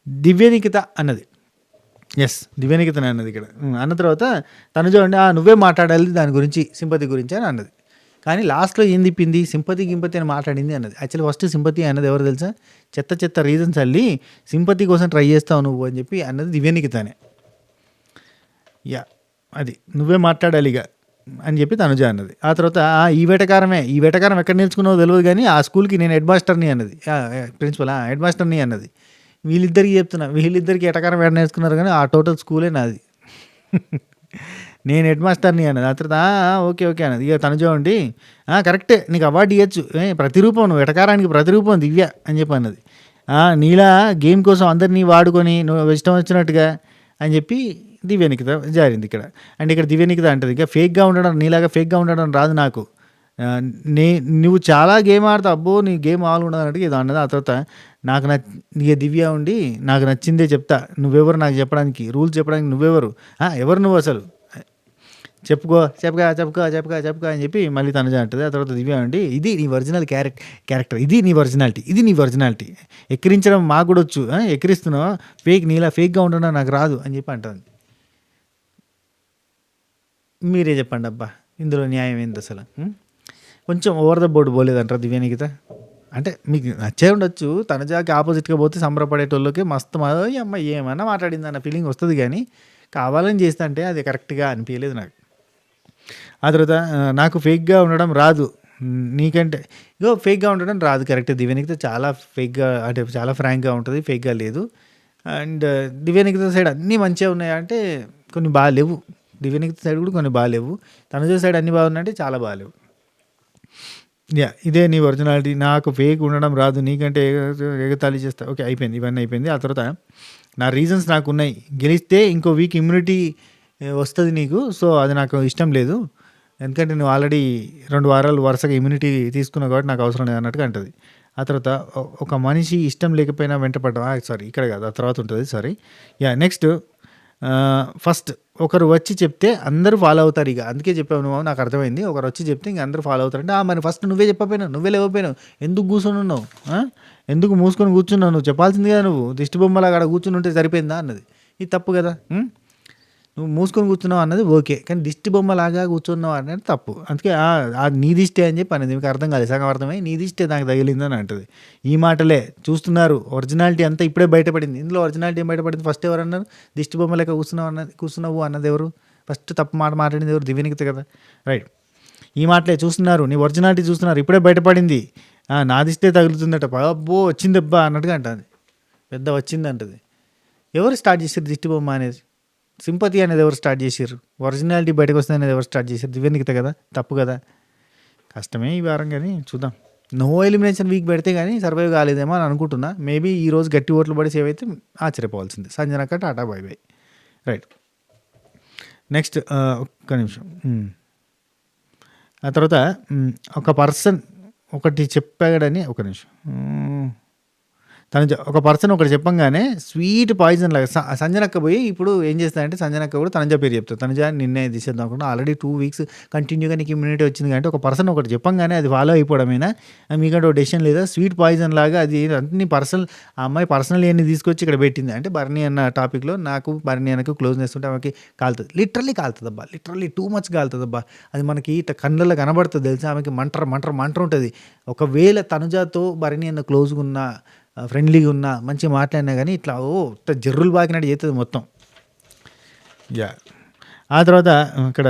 దివ్యనికిత అన్నది. యెస్. దివ్యనికితనే అన్నది ఇక్కడ. అన్న తర్వాత తనుజ ఉండి నువ్వే మాట్లాడాలి దాని గురించి సింపతి గురించి అని అన్నది. కానీ లాస్ట్‌లో ఏం తిప్పింది గింపతి అని మాట్లాడింది అన్నది. యాక్చువల్లీ ఫస్ట్ సింపతి అన్నది ఎవరో తెలుసా? చెత్త రీజన్స్ అల్లి సింపతి కోసం ట్రై చేస్తావు నువ్వు అని చెప్పి అన్నది దివ్యనికితనే. యాహ్! అది. నువ్వే మాట్లాడాలిగ అని చెప్పి తనుజ అన్నది. ఆ తర్వాత ఈ వేటకారం ఎక్కడ నేర్చుకున్నావో తెలవదు గానీ ఆ స్కూల్‌కి నేను హెడ్ మాస్టర్‌ని అన్నది. ప్రిన్సిపల్ హెడ్ మాస్టర్‌ని అన్నది. వీళ్ళిద్దరికి చెప్తున్నా. వీళ్ళిద్దరికి ఎటకారం ఏడ నేర్చుకున్నారు కానీ ఆ టోటల్ స్కూలే నాది. నేను హెడ్ మాస్టర్‌ని అన్నది. ఆ తర్వాత ఓకే అన్నది. ఇక తనుజ ఉండి కరెక్టే నీకు అవార్డు ఇయ్యొచ్చు. ప్రతిరూపం నువ్వు ఎటకారానికి ప్రతిరూపం దివ్య అని చెప్పి అన్నది. నీలా గేమ్ కోసం అందరినీ వాడుకొని నువ్వు ఇష్టం వచ్చినట్టుగా అని చెప్పి దివ్యనికిత జారింది ఇక్కడ. అండ్ ఇక్కడ దివ్యనికిత అంటది ఇక నీలాగా ఫేక్‌గా ఉండడం రాదు నాకు. నువ్వు చాలా గేమ్ ఆడతావు. అబ్బో! నీ గేమ్ మామూలుగా ఉండదన్నట్టుగా ఏదో అన్నది. ఆ తర్వాత ఇక దివ్య ఉండి నాకు నచ్చిందే చెప్తా. నువ్వెవరు నాకు చెప్పడానికి? రూల్స్ చెప్పడానికి నువ్వెవరు? ఎవరు నువ్వు అసలు? చెప్పుకో అని చెప్పి మళ్ళీ తనుజ అంటది. ఆ తర్వాత దివ్య అండి ఇది నీ ఒరిజినల్ క్యారెక్టర్ ఇది నీ ఒరిజినాలిటీ ఎక్కిరించడం మాకు కూడా వచ్చు. ఎక్కిరిస్తున్నావు నీలా ఫేక్‌గా ఉండడం నాకు రాదు అని చెప్పి అంటుంది. మీరే చెప్పండి అబ్బా ఇందులో న్యాయం ఏంది అసలు? కొంచెం ఓవర్ ద బోర్డ్ పోలేదంటారా దివ్యనికిత? అంటే మీకు నచ్చే ఉండొచ్చు. తనుజాకి ఆపోజిట్‌గా పోతే సంబరపడేటోళ్ళకి మస్తు అమ్మ ఏమన్నా మాట్లాడిందన్న ఫీలింగ్ వస్తుంది కానీ కావాలని చేస్తంటే అది కరెక్ట్‌గా అనిపించలేదు నాకు. ఆ తర్వాత నాకు ఫేక్‌గా ఉండడం రాదు. నీకంటే ఫేక్‌గా ఉండడం రాదు కరెక్టే. దివ్యనికిత చాలా ఫేక్‌గా అంటే చాలా ఫ్రాంక్‌గా ఉంటుంది. ఫేక్‌గా లేదు. అండ్ దివ్యనికిత సైడ్ అన్నీ మంచిగా ఉన్నాయా అంటే కొన్ని బాలేవు. దివ్యనికిత సైడ్ కూడా కొన్ని బాలేవు. తనుజ సైడ్ అన్నీ బాగున్నాయంటే చాలా బాలేవు. ఇదే నీ ఒరిజినాలిటీ. నాకు ఫేక్ ఉండడం రాదు. నీకంటే ఎగతాళి చేస్తా. ఓకే అయిపోయింది. ఇవన్నీ అయిపోయింది. ఆ తర్వాత నా రీజన్స్ నాకున్నాయి. గెలిస్తే ఇంకో వీక్ ఇమ్యూనిటీ వస్తుంది నీకు. సో అది నాకు ఇష్టం లేదు. ఎందుకంటే నువ్వు ఆల్రెడీ 2 వారాలు వరుసగా ఇమ్యూనిటీ తీసుకున్నావు కాబట్టి నాకు అవసరం లేదు అన్నట్టుగా అంటది. ఆ తర్వాత ఒక మనిషి ఇష్టం లేకపోయినా వెంటపడడం సారీ ఇక్కడ కాదు. ఆ తర్వాత ఉంటుంది. సారీ. నెక్స్ట్ ఫస్ట్ ఒకరు వచ్చి చెప్తే అందరూ ఫాలో అవుతారు ఇక. అందుకే చెప్పావు నువ్వు నాకు అర్థమైంది. ఒకరు వచ్చి చెప్తే ఇంక అందరూ ఫాలో అవుతారంటే మరి ఫస్ట్ నువ్వే చెప్పకపోయినావు, నువ్వే లేవపోయినావు, ఎందుకు కూర్చొనున్నావు? ఎందుకు మూసుకొని కూర్చున్నావు? నువ్వు చెప్పాల్సింది కదా, నువ్వు దిష్టి బొమ్మలాగా అక్కడ కూర్చుని ఉంటే సరిపోయిందా అన్నది. ఇది తప్పు కదా. నువ్వు మూసుకొని కూర్చున్నావు అన్నది ఓకే, కానీ దిష్టి బొమ్మలాగా కూర్చున్నావు అన్నది తప్పు. అందుకే నీ దిష్టే అని చెప్పి అనేది మీకు అర్థం కాలేదు, సగం అర్థమై నీ దిష్టే నాకు తగిలిందని అంటుంది. ఈ మాటలే చూస్తున్నారు. ఒరిజినాలిటీ అంతా ఇప్పుడే బయటపడింది. ఇందులో ఒరిజినాలిటీ ఏం బయటపడింది? ఫస్ట్ ఎవరు అన్నారు? దిష్టి బొమ్మ లెక్క కూర్చున్నావు అన్నది ఎవరు? ఫస్ట్ తప్పు మాట మాట్లాడింది ఎవరు? దివ్యనికిత కదా. రైట్. ఈ మాటలే చూస్తున్నారు, నీ ఒరిజినాలిటీ చూస్తున్నారు, ఇప్పుడే బయటపడింది. నా దిష్టే తగులుతుందట. అబ్బో వచ్చిందబ్బా అన్నట్టుగా అంటుంది. పెద్ద వచ్చింది అంటది. ఎవరు స్టార్ట్ చేశారు దిష్టి బొమ్మ అనేది? సింపతి అనేది ఎవరు స్టార్ట్ చేశారు? ఒరిజినాలిటీ బయటకు వస్తుంది అనేది ఎవరు స్టార్ట్ చేశారు? దివ్యనికిత కదా. తప్పు కదా. కష్టమే ఈ వారం, కానీ చూద్దాం. నో ఎలిమినేషన్ వీక్ పెడితే కానీ సర్వైవ్ కాలేదేమో అని అనుకుంటున్నా. మేబీ ఈరోజు గట్టి ఓట్లు పడి సేవ్ అయితే ఆశ్చర్యపోవాల్సింది. సంజనక్క టాటా బై బై. రైట్. నెక్స్ట్ ఒక్క నిమిషం. ఆ తర్వాత ఒక పర్సన్ ఒకటి చెప్పాడని ఒక నిమిషం. ఒక పర్సన్ ఒకటి చెప్పంగానే స్వీట్ పాయిజన్ లాగా సంజనక్క పోయి ఇప్పుడు ఏం చేస్తానంటే సంజనక్క కూడా తనుజ పేరు చెప్తారు. తనుజ నిన్నే తీసేద్దాం అనుకుంటున్నా, ఆల్రెడీ 2 వీక్స్ కంటిన్యూగా నీకు ఇమ్యూనిటీ వచ్చింది కాబట్టి ఒక పర్సన్ ఒకటి చెప్పంగానే అది ఫాలో అయిపోవడమేనా? మీకంటే ఒక డెసిషన్ లేదా? స్వీట్ పాయిజన్ లాగా అది అన్ని పర్సనల్, ఆ అమ్మాయి పర్సనల్ అన్ని తీసుకొచ్చి ఇక్కడ పెట్టింది. అంటే బర్నీ అన్న టాపిక్లో నాకు బర్నీ అన్నకు క్లోజ్నెస్ ఉంటే ఆమెకి కాలుతుంది, లిటరల్లీ కాలుతుంది అబ్బా, లిటరల్లీ టూ మచ్ కాలుతుంది అబ్బా. అది మనకి కళ్ళల్లో కనబడుతుంది తెలుసా. ఆమెకి మంట ఉంటుంది. ఒకవేళ తనుజాతో బర్నీ అన్న క్లోజ్గా ఉన్న, ఫ్రెండ్లీగా ఉన్నా, మంచిగా మాట్లాడినా కానీ ఇట్లా జర్రులు బాకినట్టు చేస్తుంది మొత్తం. ఆ తర్వాత ఇక్కడ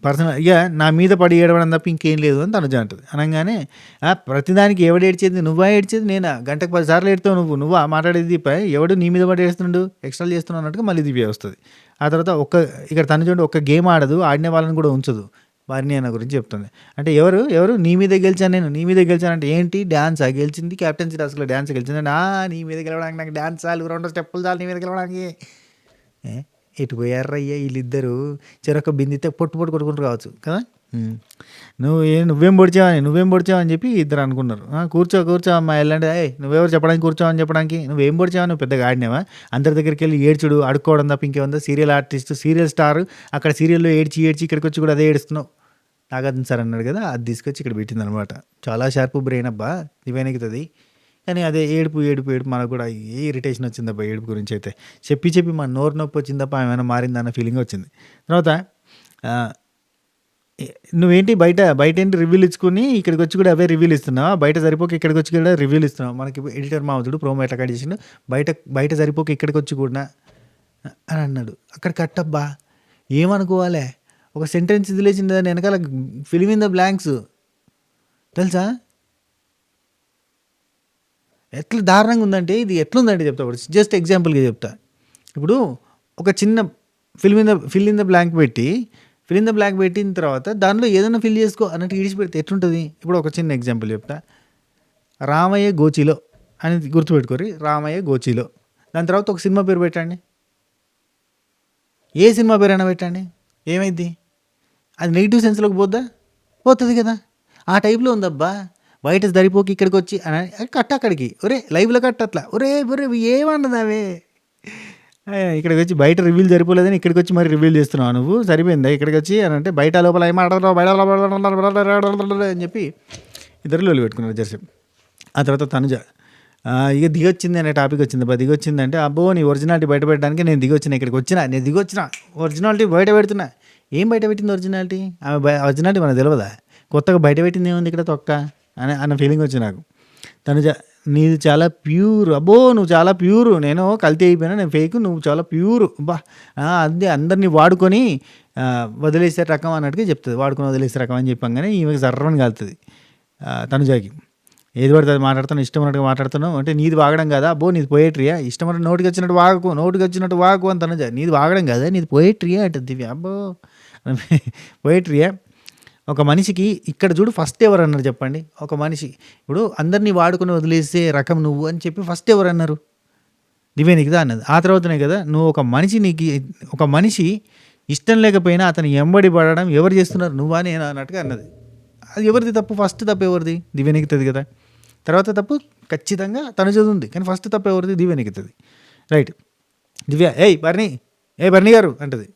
పర్సనల్ ఇక నా మీద పడి ఏడవడం తప్ప ఇంకేం లేదు అని తనుజ అంటది. అనంగానే ప్రతిదానికి ఎవడు ఏడ్చేది? నువ్వా ఏడ్చేది? నేనా? గంటకు 10 సార్లు ఏడుతావు నువ్వా మాట్లాడేది? ఎవడు నీ మీద పడి ఏడుస్తుండు? ఎక్స్ట్రాలు చేస్తున్నావు అన్నట్టుగా మళ్ళీ దివ్య వస్తుంది. ఆ తర్వాత ఇక్కడ తనుజ ఉండి ఒక్క గేమ్ ఆడదు, ఆడిన వాళ్ళని కూడా ఉంచదు. వారిని అన్న గురించి చెప్తుంది. అంటే ఎవరు నీ మీదే గెలిచాను, నేను నీ మీదే గెలిచాను అంటే ఏంటి? డ్యాన్సా గెలిచింది? క్యాప్టెన్సీ టాస్క్లో డ్యాన్స్ గెలిచింది. నీ మీద గెలవడానికి నాకు డ్యాన్స్ చాలు, 2 స్టెప్పులు చాలు నీ మీద గెలవడానికి. ఎటు పోయారయ్యా వీళ్ళిద్దరూ? చెరొక బిందితే పొట్టు కొట్టుకుంటారు కావచ్చు కదా. నువ్వేం పొడిచావని చెప్పి ఇద్దరు అనుకున్నారు. కూర్చో అమ్మా వెళ్ళండి. నువ్వెవరు చెప్పడానికి కూర్చోవని చెప్పడానికి? నువ్వేం పొడిచావా? నువ్వు పెద్దగా ఆడినావా? అందరి దగ్గరికి వెళ్ళి ఏడ్చుడు అడుక్కోవడం తప్ప ఇంకేముందా? సీరియల్ ఆర్టిస్ట్, సీరియల్ స్టార్, అక్కడ సీరియల్లో ఏడ్చి ఇక్కడికి వచ్చి కూడా అదే ఏడుస్తున్నావు. నాగార్జున సార్ అన్నాడు కదా, అది తీసుకొచ్చి ఇక్కడ పెట్టింది అనమాట. చాలా షార్ప్ బ్రెయిన్ అబ్బా దివ్యానికితుంది. కానీ అదే ఏడుపు మనకు కూడా ఏ ఇరిటేషన్ వచ్చిందబ్బా ఏడుపు గురించి అయితే. చెప్పి మన నోరు నొప్పి వచ్చిందప్ప ఏమైనా మారిందన్న ఫీలింగ్ వచ్చింది. తర్వాత నువ్వేంటి బయట ఏంటి రివ్యూలు ఇచ్చుకుని ఇక్కడికి వచ్చి కూడా అవే రివ్యూలు ఇస్తున్నావు? బయట సరిపోక ఇక్కడికి వచ్చి కూడా రివ్యూలు ఇస్తున్నావు. మనకి ఎడిటర్ మావుతుడు ప్రోమో ఎట్లా కట్ చేసిండు, బయట సరిపోక ఇక్కడికి వచ్చి కూడా అని అన్నాడు. అక్కడ కట్టబ్బా ఏమనుకోవాలి? ఒక సెంటెన్స్ ఇది లేచింది దాన్ని వెనకాల ఫిలిం ఇన్ ద బ్లాంక్స్ తెలుసా? ఎట్లా దారుణంగా ఉందంటే ఇది ఎట్లుందంటే చెప్తా. జస్ట్ ఎగ్జాంపుల్గా చెప్తా. ఇప్పుడు ఒక చిన్న ఫిల్ ఇన్ ద బ్లాంక్ పెట్టిన తర్వాత దానిలో ఏదైనా ఫిల్ చేసుకో అన్నట్టు ఇడిచిపెడితే ఎట్లుంటుంది? ఇప్పుడు ఒక చిన్న ఎగ్జాంపుల్ చెప్తా. రామయ్య గోచిలో అని గుర్తుపెట్టుకోరి. రామయ్య గోచిలో దాని తర్వాత ఒక సినిమా పేరు పెట్టండి. ఏ సినిమా పేరైనా పెట్టండి, ఏమైంది? అది నెగిటివ్ సెన్స్లోకి పోతుంది కదా. ఆ టైప్లో ఉందబ్బా. బయట సరిపోకి ఇక్కడికి వచ్చి అక్కడికి లైవ్లో అట్లా ఏమన్నదావే ఇక్కడికి వచ్చి బయట రివ్యూలు సరిపోలేదని ఇక్కడికి వచ్చి మరి రివ్యూలు చేస్తున్నావు నువ్వు, సరిపోయిందా? ఇక్కడికి వచ్చి అని అంటే బయట లోపల ఏమాడతావు బయట అని చెప్పి ఇద్దరు లోలు పెట్టుకున్నారు జర్సీ. ఆ తర్వాత తనుజ ఇక దిగొచ్చింది అనే టాపిక్ వచ్చింది. దిగొచ్చిందంటే అబ్బో నీ ఒరిజినాలిటీ బయట పెట్టడానికి నేను ఇక్కడికి వచ్చిన ఒరిజినాలిటీ బయట పెడుతున్నా. ఏం బయట పెట్టింది ఒరిజినాలిటీ? ఆమె ఒరిజినాలిటీ మనకు తెలియదా? కొత్తగా బయట పెట్టింది ఏముంది ఇక్కడ తొక్క అన్న ఫీలింగ్ వచ్చింది నాకు. తనుజ నీది చాలా ప్యూర్, అబ్బో నువ్వు చాలా ప్యూర్, నేను కల్తీ అయిపోయినా, నేను ఫేక్, నువ్వు చాలా ప్యూర్ బా అది అందరినీ వాడుకొని వదిలేసే రకం అన్నట్టుగా చెప్తుంది. వాడుకొని వదిలేసే రకం అని చెప్పంగానే ఈమెకి జర్రని కలుతుంది తనుజాకి. ఏది పడుతుంది మాట్లాడుతున్నావు, ఇష్టం ఉన్నట్టుగా మాట్లాడుతున్నావు అంటే నీది వాగడం కదా, అబ్బో నీది పోయేట్రియా, ఇష్టం ఉన్నట్టు నోటికి వచ్చినట్టు వాగు అని తనుజ. నీది వాగడం కదా, నీది పోయేట్రియా అంటుంది దివ్య. అబ్బో పోయేట్రియా. ఒక మనిషికి ఇక్కడ చూడు ఫస్ట్ ఎవరు అన్నారు చెప్పండి? ఒక మనిషి ఇప్పుడు అందరినీ వాడుకొని వదిలేసే రకం నువ్వు అని చెప్పి ఫస్ట్ ఎవరు అన్నారు? దివ్యానికిదా అన్నది. ఆ తర్వాతనే కదా నువ్వు ఒక మనిషి ఇష్టం లేకపోయినా అతను ఎంబడి పడడం ఎవరు చేస్తున్నారు? నువ్వా నేను అన్నట్టుగా అన్నది. అది ఎవరిది తప్పు? ఫస్ట్ తప్పు ఎవరిది? దివ్యానికితుంది కదా. తర్వాత తప్పు ఖచ్చితంగా తను చదువుంది, కానీ ఫస్ట్ తప్పు ఎవరిది? దివ్యానికితుంది. రైట్. దివ్య బర్నీ గారు అంటది.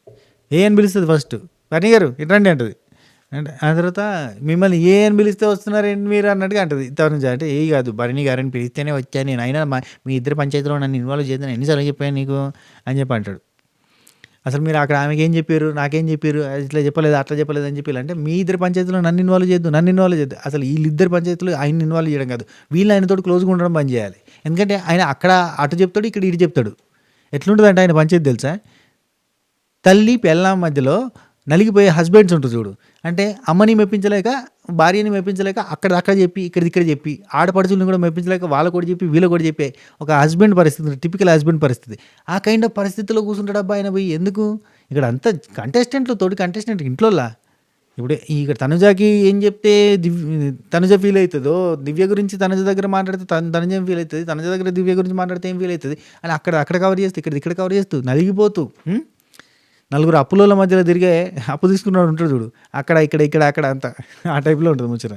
అని పిలుస్తుంది ఫస్ట్. బర్నీ గారు ఇట్రండి అంటది. అంటే ఆ తర్వాత మిమ్మల్ని అని పిలిస్తే వస్తున్నారేంటి మీరు అన్నట్టుగా అంటది తనుజ. అంటే కాదు బర్నీ గారని పిలిస్తేనే వచ్చా నేను, అయినా మీ ఇద్దరు పంచాయతీలో నన్ను ఇన్వాల్వ్ చేద్దాను ఎన్నిసార్లు చెప్పాను నీకు అని చెప్పి అంటాడు. అసలు మీరు అక్కడ ఆమెకి ఏం చెప్పారు, నాకేం చెప్పారు, ఇట్లా చెప్పలేదు అట్లా చెప్పలేదు అని చెప్పి అంటే మీ ఇద్దరు పంచాయతీలో నన్ను ఇన్వాల్వ్ చేయొద్దు. అసలు వీళ్ళిద్దరు పంచాయతీలో ఆయన ఇన్వాల్వ్ చేయడం కాదు, వీళ్ళు ఆయనతో క్లోజ్గా ఉండడం బంద్ చేయాలి. ఎందుకంటే ఆయన అక్కడ అటు చెప్తాడు, ఇక్కడ ఇటు చెప్తాడు. ఎట్లుంటుంది అంటే ఆయన పంచాయతీ తెలుసా? తల్లి పెళ్ళాం మధ్యలో నలిగిపోయే హస్బెండ్స్ ఉంటుంది చూడు. అంటే అమ్మని మెప్పించలేక, భార్యని మెప్పించలేక అక్కడ చెప్పి ఇక్కడ చెప్పి, ఆడపడుచులను కూడా మెప్పించలేక వాళ్ళ కూడా చెప్పి వీళ్ళ కూడా చెప్పే ఒక హస్బెండ్ పరిస్థితి, టిపికల్ హస్బెండ్ పరిస్థితి. ఆ కైండ్ ఆఫ్ పరిస్థితిలో కూర్చుంటాడు అబ్బా ఆయన పోయి. ఎందుకు? ఇక్కడ అంతా తోటి కంటెస్టెంట్ ఇంట్లోలా. ఇప్పుడు ఇక్కడ తనుజాకి ఏం చెప్తే తనుజ ఫీల్ అవుతుందో, దివ్య గురించి తనుజ దగ్గర మాట్లాడితే తనుజ ఏం ఫీల్ అవుతుంది, తనుజ దగ్గర దివ్య గురించి మాట్లాడితే ఏం ఫీల్ అవుతుంది అని అక్కడ కవర్ చేస్తూ ఇక్కడ కవర్ చేస్తూ నలిగిపోతూ నలుగురు అప్పుల మధ్యలో తిరిగే అప్పు తీసుకున్నాడు ఉంటాడు చూడు, అక్కడ అంతా ఆ టైప్లో ఉంటుంది ముచ్చట.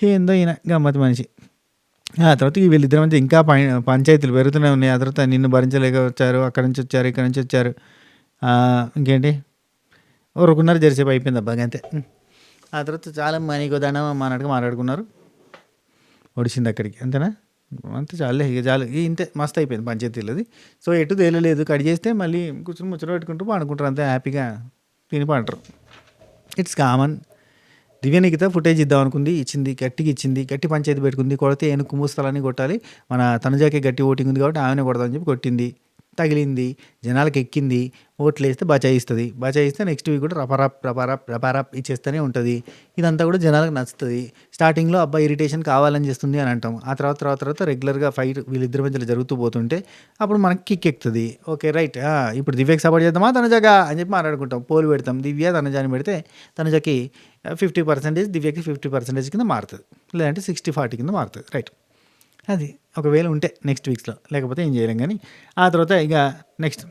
ఏందో ఈయన గమ్మతి మనిషి. ఆ తర్వాత వీళ్ళిద్దరి మధ్య ఇంకా పంచాయతీలు పెరుగుతూనే ఉన్నాయి. ఆ తర్వాత నిన్ను భరించలేక వచ్చారు, అక్కడి నుంచి వచ్చారు, ఇక్కడ నుంచి వచ్చారు, ఇంకేంటి ఒకరుకున్నారు, జరిసేపు అయిపోయింది అబ్బా అంతే. ఆ తర్వాత చాలా మనీకో దండం అన్నట్టుగా మాట్లాడుకున్నారు, ఒడిసింది అక్కడికి. అంతేనా? అంతే చాలే ఇక చాలు. ఇంతే మస్తు అయిపోయింది పంచాయతీలది. సో ఎటు తేలలేదు, కట్ చేస్తే మళ్ళీ కూర్చొని ముచ్చట పెట్టుకుంటూ పండుకుంటారు, అంతే హ్యాపీగా తిని పంటారు. It's common. దివ్యనికిత ఫుటేజ్ ఇద్దాం అనుకుంది, ఇచ్చింది, గట్టి పంచాయతీ పెట్టుకుంది. కొడితే ఏను కుమ్ముస్థలాన్ని కొట్టాలి, మన తనుజాకే గట్టి ఓటింగ్ ఉంది కాబట్టి ఆమెనే కొడదామని చెప్పి కొట్టింది. తగిలింది, జనాలకు ఎక్కింది, ఓట్లేస్తే బచాయిస్తుంది. బచాయిస్తే నెక్స్ట్ వీక్ కూడా రపారప్ ఇచ్చేస్తూనే ఉంటుంది. ఇదంతా కూడా జనాలకు నచ్చుతుంది. స్టార్టింగ్లో అబ్బాయి ఇరిటేషన్ కావాలని చేస్తుంది అని అంటాం. ఆ తర్వాత రెగ్యులర్గా ఫైట్ వీళ్ళిద్దరి మధ్యలో జరుగుతూ పోతుంటే అప్పుడు మనకి కిక్ ఎక్కుతుంది. ఓకే రైట్, ఇప్పుడు దివ్యకి సపోర్ట్ చేద్దామా తనుజగా అని చెప్పి మాట్లాడుకుంటాం. పోలు పెడతాం. దివ్య తనుజాని పెడితే తనుజకి 50%, దివ్యకి 50% కింద మారుతుంది. లేదంటే 60-40 కింద మారుతుంది. రైట్, అది ఒకవేళ ఉంటే నెక్స్ట్ వీక్స్లో, లేకపోతే ఏం చేయలేం. కానీ ఆ తర్వాత ఇక నెక్స్ట్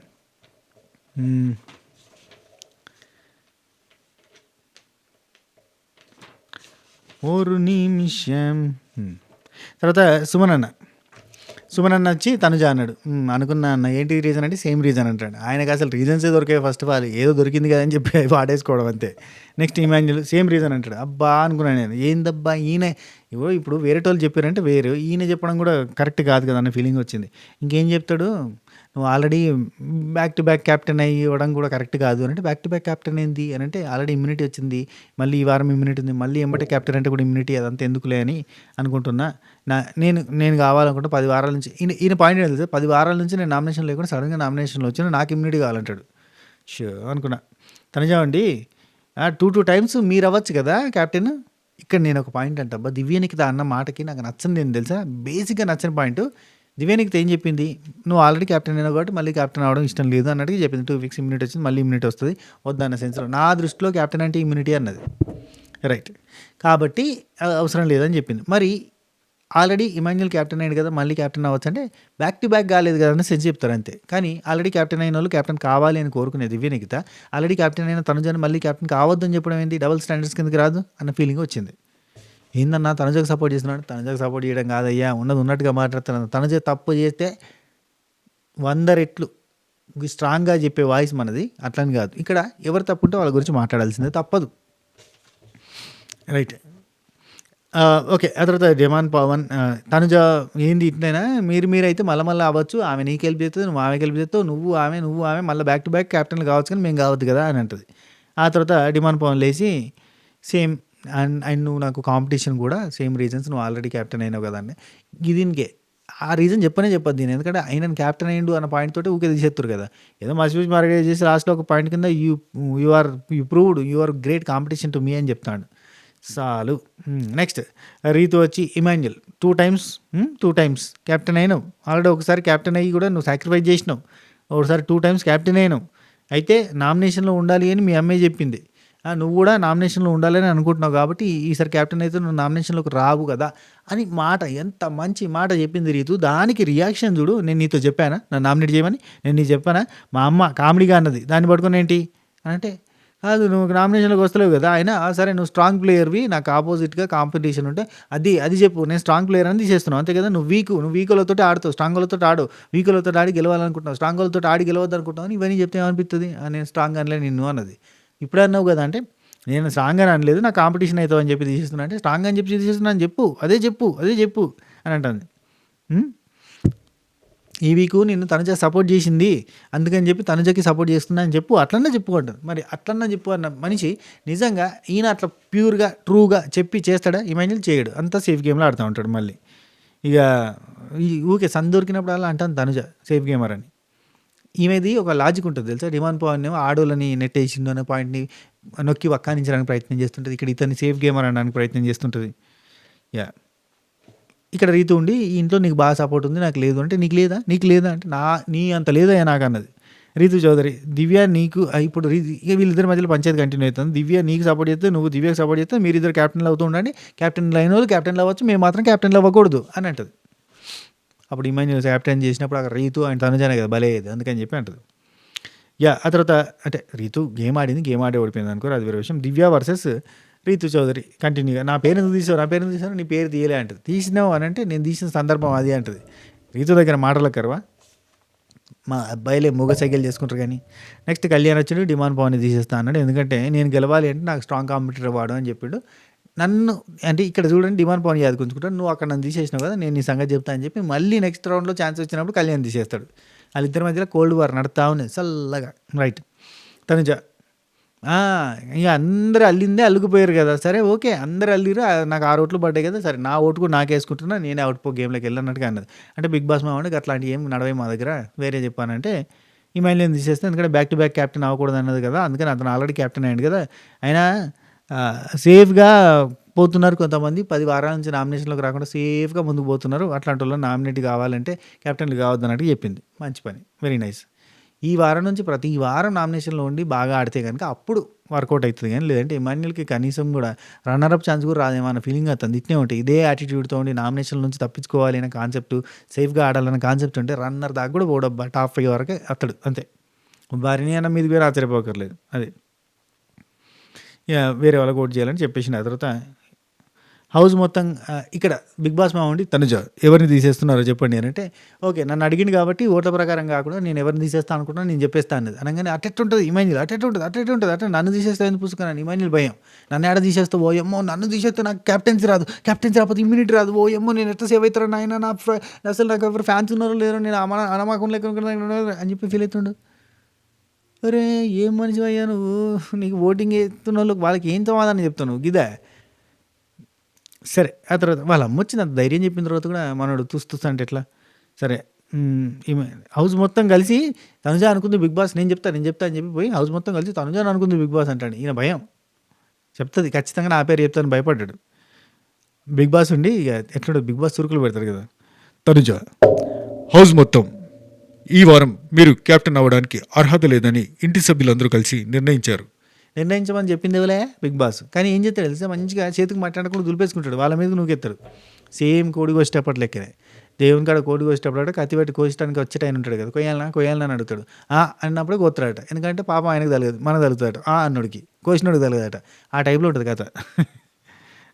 ఓరు నిమిషం తర్వాత సుమన్ అన్న వచ్చి తనుజ అన్నాడు. అనుకున్నా అన్న, ఏంటి రీజన్ అంటే సేమ్ రీజన్ అంటాడు. ఆయనకు అసలు రీజన్సే దొరికాయి. ఫస్ట్ ఆఫ్ ఆల్ ఏదో దొరికింది కదా అని చెప్పి అవి వాడేసుకోవడం అంతే. నెక్స్ట్ ఇమాన్యుల్ సేమ్ రీజన్ అంటాడు. అబ్బా అనుకున్నాను నేను, ఏందబ్బా ఈయన ఇప్పుడు వేరే వాళ్ళు చెప్పారంటే వేరు, ఈయన చెప్పడం కూడా కరెక్ట్ కాదు కదా అన్న ఫీలింగ్ వచ్చింది. ఇంకేం చెప్తాడు, నువ్వు already back to back captain అయ్యి ఇవ్వడం కూడా కరెక్ట్ కాదు అని అంటే, బ్యాక్ టు బ్యాక్ క్యాప్టెన్ ఏంది అని అంటే ఆల్రెడీ ఇమ్యూనిటీ వచ్చింది, మళ్ళీ ఈ వారం ఇమ్యూనిటీ ఉంది, మళ్ళీ ఎంబటే క్యాప్టెన్ అంటే కూడా ఇమ్యూనిటీ, అదంతా ఎందుకులే అని అనుకుంటున్నా. నేను కావాలనుకుంటే 10 వారాల నుంచి ఈయన పాయింట్ ఏంటి తెలుసా, 10 వారాల నుంచి నేను నామినేషన్ లేకుండా సడన్గా నామినేషన్లో వచ్చినా నాకు ఇమ్యూనిటీ కావాలంటాడు. షో అనుకున్నా. తనుజా అండి 2 times మీరు అవ్వచ్చు కదా క్యాప్టెన్. ఇక్కడ నేను ఒక పాయింట్ అంటే, అబ్బా దివ్యనికిత అన్న మాటకి నాకు నచ్చంది ఏంటి తెలుసా, బేసిక్గా నచ్చిన పాయింట్. దివ్యనికిత ఏం చెప్పింది, నువ్వు ఆల్రెడీ క్యాప్టెన్ అయినా కాబట్టి మళ్ళీ క్యాప్టెన్ అవ్వడం ఇష్టం లేదు అన్నట్టుగా చెప్పింది. 2 weeks ఇమ్యూనిటీ వచ్చింది, మళ్ళీ ఇమ్యూనిటీ వస్తుంది వద్దన్న సెన్స్లో. నా దృష్టిలో క్యాప్టెన్ అంటే ఇమ్యూనిటీ అన్నది. రైట్, కాబట్టి అవసరం లేదని చెప్పింది. మరి ఆల్రెడీ ఇమాన్యుల్ క్యాప్టెన్ అయ్యాడు కదా, మళ్ళీ క్యాప్టెన్ అవ్వచ్చు అంటే బ్యాక్ టు బ్యాక్ కాలేదు కదా అని సెన్స్ చెప్తారు అంతే. కానీ ఆల్రెడీ క్యాప్టెన్ అయిన వాళ్ళు క్యాప్టెన్ కావాలి అని కోరుకునే దివ్యనికిత ఆల్రెడీ క్యాప్టెన్ అయిన తనుజని మళ్ళీ క్యాప్టెన్ కావద్దని చెప్పడం ఏంటి, డబుల్ స్టాండర్డ్స్ కిందకి రాదు అన్న ఫీలింగ్ వచ్చింది. ఏందన్నా తనుజకు సపోర్ట్ చేస్తున్నాడు, తనుజకు సపోర్ట్ చేయడం కాదయ్యా, ఉన్నది ఉన్నట్టుగా మాట్లాడుతున్నాను. తనుజ తప్పు చేస్తే 100 రెట్లు స్ట్రాంగ్గా చెప్పే వాయిస్ మనది, అట్లని కాదు. ఇక్కడ ఎవరు తప్పుంటే వాళ్ళ గురించి మాట్లాడాల్సిందే, తప్పదు. Right, okay. ఆ తర్వాత డిమాండ్ పవన్, తనుజ ఏంది ఇట్లైనా మీరైతే మళ్ళీ అవ్వచ్చు, ఆమె నీకు హెల్ప్ చేస్తుంది, నువ్వు ఆమెకి హెల్ప్ చేస్తావు, నువ్వు ఆమె మళ్ళీ బ్యాక్ టు బ్యాక్ క్యాప్టెన్లు కావచ్చు కానీ మేము కావద్దు కదా అని అంటుంది. ఆ తర్వాత డిమాండ్ పవన్ లేచి సేమ్ అండ్ నువ్వు నాకు కాంపిటీషన్ కూడా సేమ్ రీజన్స్, నువ్వు ఆల్రెడీ క్యాప్టెన్ అయినావు కదా అని. దీనికే ఆ రీజన్ చెప్పొద్దు నేను, ఎందుకంటే ఆయన క్యాప్టెన్ అయ్యిండు అన్న పాయింట్ తోటి ఊకే తీసేస్తారు కదా. ఏదో మసిపూసి మార్కెట్ చేసి లాస్ట్లో ఒక పాయింట్ కింద you proved you are great competition to me అని చెప్తాడు. చాలు. నెక్స్ట్ రీతు వచ్చి ఇమాన్యుల్ 2 times క్యాప్టెన్ అయినావు, ఆల్రెడీ ఒకసారి క్యాప్టెన్ అయ్యి కూడా నువ్వు సాక్రిఫైస్ చేసినావు, ఒకసారి 2 times క్యాప్టెన్ అయినావు. అయితే నామినేషన్లో ఉండాలి అని మీ అమ్మాయి చెప్పింది, నువ్వు కూడా నామినేషన్లో ఉండాలని అనుకుంటున్నావు కాబట్టి ఈసారి క్యాప్టెన్ అయితే నువ్వు నామినేషన్లోకి రావు కదా అని మాట, ఎంత మంచి మాట చెప్పింది రీతు. దానికి రియాక్షన్ చూడు. నేను నీతో చెప్పానా నన్ను నామినేట్ చేయమని, నేను నీకు చెప్పానా, మా అమ్మ కామెడీగా అన్నది, దాన్ని పట్టుకొని ఏంటి అంటే, కాదు నువ్వు నామినేషన్లోకి వస్తలేవు కదా, అయినా సరే నువ్వు స్ట్రాంగ్ ప్లేయర్వి, నాకు ఆపోజిట్గా కాంపిటీషన్ ఉంటే అది చెప్పు, నేను స్ట్రాంగ్ ప్లేయర్ అని తీసేస్తున్నావు అంతే కదా. నువ్వు వీకులతో ఆడుతావు, స్ట్రాంగ్ వాళ్ళతో ఆడు, వీకులతో ఆడి గెలవాలనుకుంటున్నావు, స్ట్రాంగ్ వాళ్ళతో ఆడి గెలవద్దు అనుకుంటున్నావు, ఇవన్నీ చెప్తే ఏమనిపిస్తుంది, నేను స్ట్రాంగ్ అనలే నిన్ను అన్నది. ఇప్పుడు అన్నావు కదా అంటే, నేను స్ట్రాంగ్ అని అనలేదు, నా కాంపిటీషన్ అవుతావు అని చెప్పి తీసేస్తున్నా అంటే, స్ట్రాంగ్ అని చెప్పి తీసేస్తున్నా అని చెప్పు, అదే చెప్పు అని అంటుంది. ఈ వీకు నిన్ను తనుజ సపోర్ట్ చేసింది అందుకని చెప్పి తనుజకి సపోర్ట్ చేస్తున్నా అని చెప్పు, అట్లన్నా చెప్పుకుంటారు. మరి అట్లన్నా చెప్పు అన్న మనిషి నిజంగా ఈయన అట్లా ప్యూర్గా ట్రూగా చెప్పి చేస్తాడా, ఇమాన్యుల్ చేయడు, అంతా సేఫ్ గేమ్లో ఆడుతూ ఉంటాడు. మళ్ళీ ఇక ఊకే దొరికినప్పుడు అలా అంటాను తనుజ సేఫ్ గేమర్ అని. ఈమెది ఒక లాజిక్ ఉంటుంది తెలుసా, డిమాండ్ పవన్ ఏమో ఆడోళ్ళని నెట్టేసిండు అనే పాయింట్ని నొక్కి వక్కానించడానికి ప్రయత్నం చేస్తుంటుంది, ఇక్కడ ఇతన్ని సేఫ్ గేమర్ అనడానికి ప్రయత్నం చేస్తుంటుంది. ఇక్కడ రీతు ఉండి ఈ ఇంట్లో నీకు బాగా సపోర్ట్ ఉంది నాకు లేదు అంటే, నీకు లేదా అంటే నీ అంత లేదా నాకు అన్నది రీతు చౌదరి. దివ్య నీకు ఇప్పుడు ఇక వీళ్ళిద్దరి మధ్యలో పంచాయతీ కంటిన్యూ అవుతుంది. దివ్య నీకు సపోర్ట్ చేస్తే, నువ్వు దివ్యకు సపోర్ట్ చేస్తే మీరిద్దరు క్యాప్టెన్లు అవుతూ ఉండండి, క్యాప్టెన్లు అయిన వాళ్ళు క్యాప్టెన్లు అవ్వచ్చు, మేము మాత్రం క్యాప్టెన్లు అవ్వకూడదు అని అంటుంది. అప్పుడు ఇమాన్యుల్ క్యాప్టెన్ చేసినప్పుడు అక్కడ రీతు ఆయన తనుజానే కదా బలేది, అందుకని చెప్పి అంటుంది. ఆ తర్వాత అంటే రీతు గేమ్ ఆడే ఓడిపోయింది అనుకోరు, అది వేరే విషయం. దివ్య వర్సెస్ రీతు చౌదరి కంటిన్యూగా, నా పేరు ఎందుకు తీసావు, నీ పేరు తీయలే అంటుంది. తీసినావు అని అంటే నేను తీసిన సందర్భం అది అంటుంది. రీతు దగ్గర మాటలు కరవా, మా అబ్బాయిలే మూగ సైకిల్ చేసుకుంటారు. కానీ నెక్స్ట్ కళ్యాణ్ వచ్చి డిమాండ్ పవన్ తీసేస్తా అన్నాడు, ఎందుకంటే నేను గెలవాలి అంటే నాకు స్ట్రాంగ్ కాంపిటీటర్ వాడు అని చెప్పాడు. నన్ను అంటే ఇక్కడ చూడండి డిమాండ్ పవన్ యాదకుంచుకుంటాడు, నువ్వు అక్కడ నన్ను తీసేసినావు కదా, నేను నీ సంగతి చెప్తా అని చెప్పి మళ్ళీ నెక్స్ట్ రౌండ్లో ఛాన్స్ వచ్చినప్పుడు కళ్యాణ్ తీసేస్తాడు. వాళ్ళిద్దరి మధ్యలో కోల్డ్ వార్ నడుతూ ఉన్నది చల్లగా. రైట్, తనుజ ఆ! ఇగ అందరూ అల్లిందే అల్లుకుపోయారు గదా! సరే ఓకే. అందరూ అల్లిర్రు. నాకు 6 ఓట్లు పడ్డాయి గదా! సరే నా ఓటు కూడా నాకేసుకుంటున్నా. నేనే ఔట్ పో గేమ్‌లోకెళ్ళి అన్నట్టుగా అన్నది. అంటే బిగ్ బాస్ మావోడు "గట్లాంటియి ఏమి నడవయి మా దగ్గర. వేరే చెప్పు" అనంటే, ఇమాన్యుల్‌ని తీసేస్తే ఎందుకంటే బ్యాక్ టు బ్యాక్ కెప్టెన్ అవ్వకూడదన్నది గదా! అందుకని అతను ఆల్రెడీ కెప్టెన్ అయ్యిండు గదా! అయినా సేఫ్‌గా పోతున్నారు కొంతమంది. 10 వారాల నుంచి నామినేషన్‌లోకి రాకుండా సేఫ్‌గా ముందుకు పోతున్నారు. అట్లాంటోళ్ళని నామినేట్ కావాలంటే కెప్టెన్‌లు కావద్దన్నట్టుగా చెప్పింది. మంచి పని. Very nice. ఈ వారం నుంచి ప్రతి వారం నామినేషన్‌లో ఉండి బాగా ఆడితే గనుక అప్పుడు వర్కౌట్ అయితది గానీ, లేదంటే ఇమాన్యుల్‌కి కనీసం గూడా రన్నర్ అప్ ఛాన్స్ గూడా రాదేమో అన్న ఫీలింగ్ అతనిది. ఇట్నే ఉంటే ఇదే యాటిట్యూడ్‌తో ఉండి నామినేషన్‌ల నుంచి తప్పించుకోవాలి అనే కాన్సెప్ట్, సేఫ్‌గా ఆడాలన్న కాన్సెప్ట్ ఉంటే రన్నర్ దాకా గూడా పోడబ్బా. టాప్ 5 వరకే అత్తడు అంతే. భరణి అన్న మీదకి వేరు ఆశ్చర్యపోకర్లేదు. అది. వేరే వాళ్ళకి ఓట్ చేయాలని చెప్పేసిండు. ఆ తర్వాత హౌస్ మొత్తం ఇక్కడ 'బిగ్ బాస్' మావోడి తనుజ ఎవరిని తీసేస్తున్నారో చెప్పండి అనంటే, ఓకే. నన్ను అడిగిండు కాబట్టి ఓట్ల ప్రకారం కాకుండా నేను ఎవరిని తీసేస్తా అనుకుంటున్నా నేను చెప్పేస్తా అన్నది. అనంగానే అట్టెట్టుంటది ఇమాన్యుల్ అట్టెట్టుంటది అట్ట నన్ను తీసేస్తావు ఎందుకు పుసుకున్నాను ఇమాన్యుల్ భయం. నన్ను ఏడ తీసేస్తావు ఓయమ్మో నన్ను తీసేస్తే నాకు కెప్టెన్సీ రాదు. కెప్టెన్సీ రాకపోతే ఇమ్యూనిటీ రాదు. ఓయమ్మో నేను ఎట్లా సేవ్ అవుతారో నాయన అసలు నాకు ఎవరు ఫ్యాన్స్ ఉన్నారో లేరో నేను అనమాకం లెక్క అని చెప్పి ఫీల్ అవుతుండు. అరే ఏం మనిషివయ్యా నువ్వు? నీకు ఓటింగ్ ఎత్తున్నోళ్ళకి వాళ్ళకి ఏం సమాధానం చెప్తావు నువ్వు గిదా? సరే. ఆ తర్వాత వాళ్ళ అమ్మొచ్చింది అంత ధైర్యం చెప్పిన తర్వాత కూడా మనోడు తుస్ తుస్ అంటే ఎట్లా? సరే. ఈమె హౌస్ మొత్తం కలిసి తనుజ అనుకుంది 'బిగ్ బాస్' నేను చెప్తా అని చెప్పి పోయి హౌస్ మొత్తం కలిసి తనుజని అనుకుంది 'బిగ్ బాస్' అంటాడు. ఈయన భయం. చెప్తది ఖచ్చితంగా నా పేరు చెప్తదని భయపడ్డాడు. 'బిగ్ బాస్' ఉండి ఇగ ఎట్లుంటది 'బిగ్ బాస్' చురుకులు పెడతారు కదా! తనుజ హౌస్ మొత్తం ఈ వారం మీరు కెప్టెన్ అవ్వడానికి అర్హత లేదని ఇంటి సభ్యులందరూ కలిసి నిర్ణయించారు. నిర్ణయించమని చెప్పింది ఎవలే 'బిగ్ బాస్'. కానీ ఏం చేస్తాడు తెలుసా? మంచిగా చేతికి మాట్లాడకుండా దులిపేసుకుంటాడు. వాళ్ళ మీదకి నూకెత్తాడు. సేమ్ కోడి కోసేటప్పటి లెక్కనే. దేవుని కాడ కోడి కోసేటప్పుడు కత్తి పెట్టి కోసడానికి వచ్చేట ఆయన ఉంటాడు కదా! కొయ్యాలనా అని అడుగుతాడు. అన్నప్పుడే కోత్తాడట. ఎందుకంటే పాపం ఆయనకు తలగదు. మనకు తలుగుతాడట. అన్నోడికి. కోసినోడికి తలగదట. ఆ టైప్‌లో ఉంటది కథ.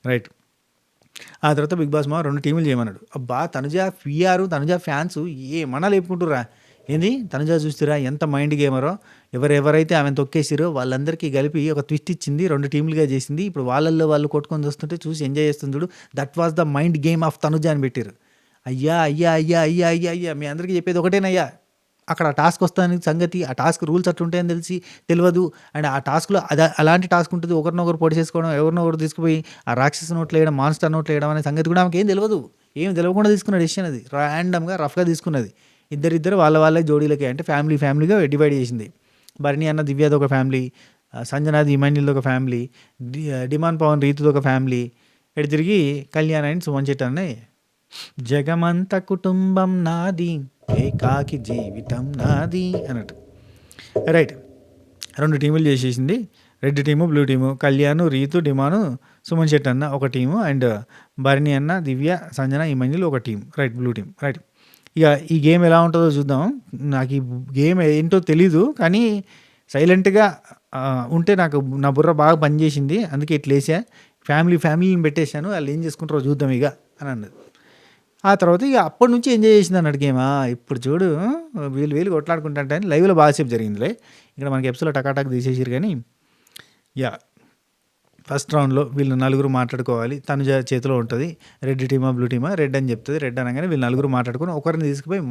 రైట్. ఆ తర్వాత 'బిగ్ బాస్' 2 టీములు చేయమన్నాడు. అబ్బా! తనుజ తనుజ ఫ్యాన్స్ ఏమన్నా లేపుకుంటుర్రా. ఏంది తనుజ చూస్తుర్రా ఎంత మైండ్ గేమరో. ఎవరెవరైతే ఆమెను తొక్కేసిరో వాళ్ళందరికీ కలిపి ఒక ట్విస్ట్ ఇచ్చింది. 2 టీములుగా చేసింది. ఇప్పుడు వాళ్ళల్లో వాళ్ళు కొట్టుకొని చూస్తుంటే చూసి ఎంజాయ్ చేస్తుంది చూడు. That was the mind game of Tanuja అని పెట్టిర్రు. అయ్యా! మీ అందరికీ చెప్పేది ఒకటేనయ్యా. అక్కడ టాస్క్ వస్తాని సంగతి, ఆ టాస్క్ రూల్స్ అట్లుంటాయని తెలవదు. అండ్ ఆ టాస్క్‌లో అలాంటి టాస్క్ ఉంటది. ఒకరినొకరు పొడి చేసుకోవడం, ఎవరినొకరు తీసుకుపోయి ఆ రాక్షసి నోట్లో ఎయడం, మాన్‌స్టర్ నోట్లో ఎయడం అనే సంగతి కూడా ఆమెకేం తెలవదు. ఏమి తెలవకుండా తీసుకున్న డెసిషన్ అది. ర్యాండమ్‌గా రఫ్‌గా తీసుకున్నది. ఇద్దరిద్దరు వాళ్ళే జోడీలకే అంటే ఫ్యామిలీగా డివైడ్ చేసింది. భరణి అన్న దివ్యది ఒక ఫ్యామిలీ, సంజనాది ఇమాన్యుల్‌ది ఒక ఫ్యామిలీ, డిమాండ్ పవన్ రీతుది ఒక ఫ్యామిలీ, ఇటు తిరిగి కళ్యాణ్ అండ్ సుమన్ శెట్టి అన్నయి జగమంత కుటుంబం నాది ఏకాకి జీవితం నాది అన్నట్టు. రైట్. 2 టీములు చేసేసింది. Red team, blue team. Kalyan, Reethu, డిమాను, సుమన్ శెట్టి అన్న ఒక టీము అండ్ భరణి అన్న, దివ్య, సంజన, ఇమాన్యుల్ ఒక team. Right blue team. Right. ఇక ఈ గేమ్ ఎలా ఉంటుందో చూద్దాం. నాకు ఈ గేమ్ ఏంటో తెలీదు. కానీ సైలెంట్‌గా ఉంటే నాకు నా బుర్ర బాగా పనిచేసింది. అందుకే ఇట్లేసా. ఫ్యామిలీని పెట్టేసాను. ఆళ్ళు ఏం చేసుకుంటారో చూద్దాం ఇగ అని అన్నది. ఆ తర్వాత ఇక అప్పటి నుంచి ఎంజాయ్ చేసిందన్నట్టు గేమా. ఇప్పుడు చూడు వీళ్ళు కొట్లాడుకుంటుంటే అని లైవ్‌లో బాగా సేపు జరిగిందిలే. ఇక్కడ మనకి ఎపిసోడ్‌లో టకాటక్ తీసేసిర్రు కానీ యాహ్! ఫస్ట్ రౌండ్‌లో వీళ్ళు నలుగురు మాట్లాడుకోవాలి. తనుజ చేతిలో ఉంటది. రెడ్ టీమా, బ్లూ టీమా? రెడ్ అని చెప్తది. రెడ్ అనంగానే వీళ్ళు నలుగురు మాట్లాడుకొని ఒకరిని తీసుకుపోయి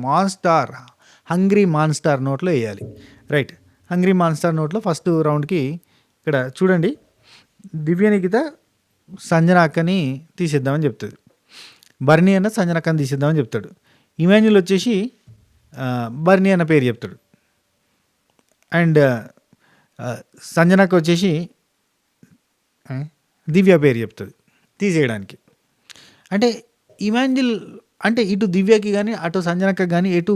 హంగ్రీ మాన్‌స్టార్ నోట్లో ఎయాలి. రైట్. హంగ్రీ మాన్‌స్టార్ నోట్లో ఫస్ట్ రౌండ్‌కి ఇక్కడ చూడండి దివ్య నిఖిత సంజన అక్కని తీసేద్దామని చెప్తది. భరణి అన్న సంజన అక్కని తీసేద్దామని చెప్తాడు. ఇమాన్యుల్ వచ్చేసి భరణి అన్న పేరు చెప్తాడు. అండ్ సంజనకు వచ్చేసి దివ్య పేరు చెప్తుంది తీసేయడానికి. అంటే ఇమాన్యుల్ అంటే ఇటు దివ్యకి కానీ అటు సంజనకి కానీ ఎటు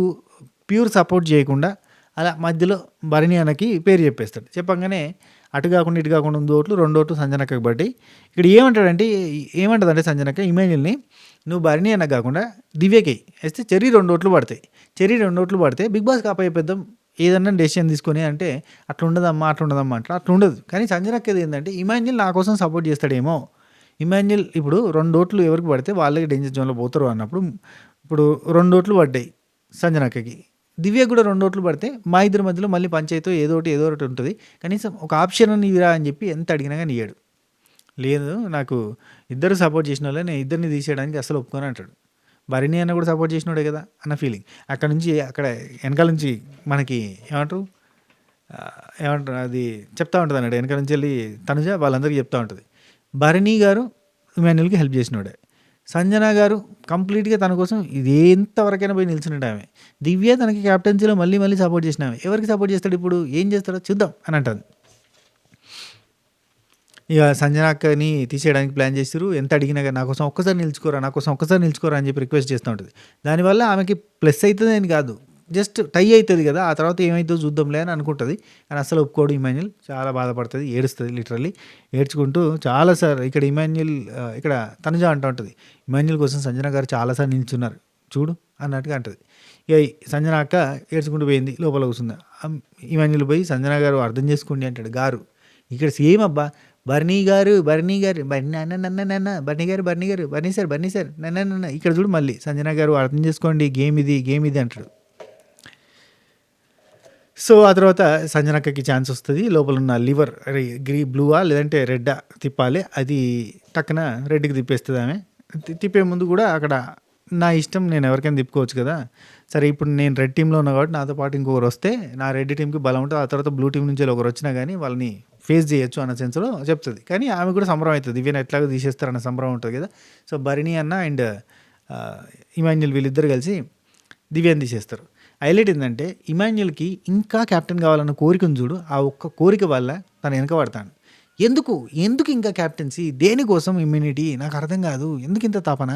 ప్యూర్ సపోర్ట్ చేయకుండా అలా మధ్యలో భరణి అన్నకి పేరు చెప్పేస్తాడు. చెప్పంగానే అటు కాకుండా ఇటు కాకుండా 2 ఓట్లు సంజనక్కకి పడ్డాయి. ఇక్కడ ఏమంటదంటే సంజనక్క ఇమాన్యుల్ని నువ్వు భరణి అన్నకు కాకుండా దివ్యకి వేస్తే చెర్రీ 2 ఓట్లు పడతాయి. చెర్రీ 2 ఓట్లు పడితే బిగ్ బాస్కి అప్పచెప్పేద్దాం ఏదన్నా డెసిషన్ తీసుకొని అంటే అట్లా ఉండదమ్మా అట్లా ఉండదు. కానీ సంజనక్కది ఏంటంటే ఇమాన్యుల్ నా కోసం సపోర్ట్ చేస్తాడేమో. ఇమాన్యుల్ ఇప్పుడు 2 ఓట్లు ఎవరికి పడితే వాళ్ళకి డేంజర్ జోన్లో పోతారు అన్నప్పుడు ఇప్పుడు 2 ఓట్లు పడ్డాయి సంజనక్కకి. దివ్యకు కూడా 2 ఓట్లు పడితే మా ఇద్దరి మధ్యలో మళ్ళీ పంచాయతీ ఏదో ఒకటి ఉంటుంది. కనీసం ఒక ఆప్షన్ అని ఇవ్వరా అని చెప్పి ఎంత అడిగినా కానీ ఇయ్యాడు. లేదు నాకు ఇద్దరు సపోర్ట్ చేసిన వాళ్ళే నేను ఇద్దరిని తీసేయడానికి అసలు ఒప్పుకొని అంటాడు. భరణి అన్న కూడా సపోర్ట్ చేసినోడే కదా అన్న ఫీలింగ్. అక్కడ వెనకాల నుంచి మనకి ఏమంటారు ఏమంటారు అది చెప్తా ఉంటుంది అన్నాడు వెనక నుంచి వెళ్ళి తనుజ వాళ్ళందరికీ చెప్తా ఉంటుంది. భరణి గారు ఇమాన్యుల్కి హెల్ప్ చేసినోడే, సంజన గారు కంప్లీట్గా తన కోసం ఇది ఎంతవరకైనా పోయి నిల్చున్నాడు ఆమె. దివ్య తనకి క్యాప్టెన్సీలో మళ్ళీ మళ్ళీ సపోర్ట్ చేసిన ఆమె. ఎవరికి సపోర్ట్ చేస్తాడు ఇప్పుడు, ఏం చేస్తాడో చూద్దాం అని అంటుంది. ఇక సంజన అక్కని తీసేయడానికి ప్లాన్ చేస్తారు. ఎంత అడిగినా కానీ నా కోసం ఒక్కసారి నిలుచుకోరా అని చెప్పి రిక్వెస్ట్ చేస్తూ ఉంటుంది. దానివల్ల ఆమెకి ప్లస్ అవుతుంది అని కాదు, జస్ట్ టై అవుతుంది కదా, ఆ తర్వాత ఏమవుతుందో చూద్దాంలే అని అనుకుంటుంది. కానీ అసలు ఒప్పుకోడు ఇమాన్యుల్, చాలా బాధపడుతుంది, ఏడుస్తుంది లిటరల్లీ. ఏడ్చుకుంటూ చాలాసార్లు ఇక్కడ ఇక్కడ తనుజ అంటూ ఉంటుంది, ఇమాన్యుల్ కోసం సంజన గారు చాలాసార్లు నిల్చున్నారు చూడు అన్నట్టుగా అంటుంది. ఇక సంజన అక్క ఏడ్చుకుంటూ పోయింది, లోపల కూర్చుంది. ఇమాన్యుల్ పోయి సంజన గారు అర్థం చేసుకోండి అంటాడు. గారు ఇక్కడ సేమ్ అబ్బా, బర్నీ గారు బర్నీ సార్ నన్న ఇక్కడ చూడు మళ్ళీ సంజన గారు అర్థం చేసుకోండి, గేమ్ ఇది అంటాడు. సో ఆ తర్వాత సంజనక్కకి ఛాన్స్ వస్తుంది. లోపల ఉన్న లివర్ బ్లూవా లేదంటే రెడ్డా తిప్పాలి, అది టక్కున రెడ్కి తిప్పేస్తుంది ఆమె. తిప్పే ముందు కూడా అక్కడ నా ఇష్టం, నేను ఎవరికైనా తిప్పుకోవచ్చు కదా, సరే ఇప్పుడు నేను రెడ్ టీంలో ఉన్నా కాబట్టి నాతో పాటు ఇంకొకరు వస్తే నా రెడ్ టీంకి బలం ఉంటుంది, ఆ తర్వాత బ్లూ టీం నుంచి ఒకరు వచ్చినా కానీ వాళ్ళని ఫేస్ చేయొచ్చు అన్న సెన్స్లో చెప్తుంది. కానీ ఆమె కూడా సంబరం అవుతుంది, ఇవన్నీ ఎట్లాగో తీసేస్తారన్న సంబరం ఉంటుంది కదా. సో భరణి అన్న అండ్ ఇమాన్యుల్ వీళ్ళిద్దరు కలిసి దివ్యాన్ని తీసేస్తారు. హైలైట్ ఏంటంటే ఇమాన్యుల్కి ఇంకా క్యాప్టెన్ కావాలన్న కోరికను చూడు, ఆ ఒక్క కోరిక వల్ల తను వెనకబడతాను. ఎందుకు ఇంకా క్యాప్టెన్సీ దేనికోసం, ఇమ్యూనిటీ నాకు అర్థం కాదు, ఎందుకు ఇంత తాపన.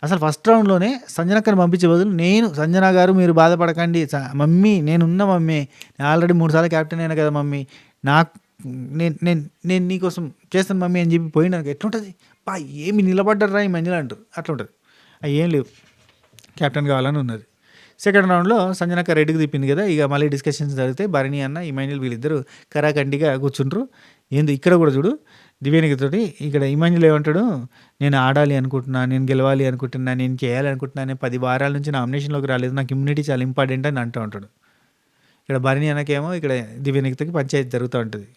అసలు ఫస్ట్ రౌండ్లోనే సంజనక్కని పంపించే బదులు సంజన గారు మీరు బాధపడకండి మమ్మీ, నేనున్న మమ్మీ, నేను ఆల్రెడీ 3 సార్లు క్యాప్టెన్ అయినా కదా మమ్మీ, నాకు నేను నీకోసం చేస్తాను మమ్మీ అని చెప్పి పోయినాక ఎట్లుంటుంది, ఏమి నిలబడ్డరా ఈ మంజులు అంటారు, అట్లా ఉంటుంది. అవి ఏం లేవు, క్యాప్టెన్ కావాలని ఉన్నది. సెకండ్ రౌండ్లో సంజనక్క రెడ్డికి తిప్పింది కదా, ఇక మళ్ళీ డిస్కషన్స్ జరిగితే భరణి అన్న ఇమాన్యుల్ వీళ్ళిద్దరు కరాకండిగా కూర్చుంటారు. ఇక్కడ కూడా చూడు దివ్యానికితోటి, ఇక్కడ ఇమాన్యుల్ ఏమంటాడు, నేను ఆడాలి అనుకుంటున్నా, నేను గెలవాలి అనుకుంటున్నా, నేను చేయాలి అనుకుంటున్నా, నేను 10 వారాల నుంచి నామినేషన్లోకి రాలేదు, నాకు ఇమ్యూనిటీ చాలా ఇంపార్టెంట్ అని అంటూ ఉంటాడు. ఇక్కడ భరణి అన్నకేమో ఇక్కడ దివ్యానికితోకి పంచాయతీ జరుగుతూ ఉంటుంది.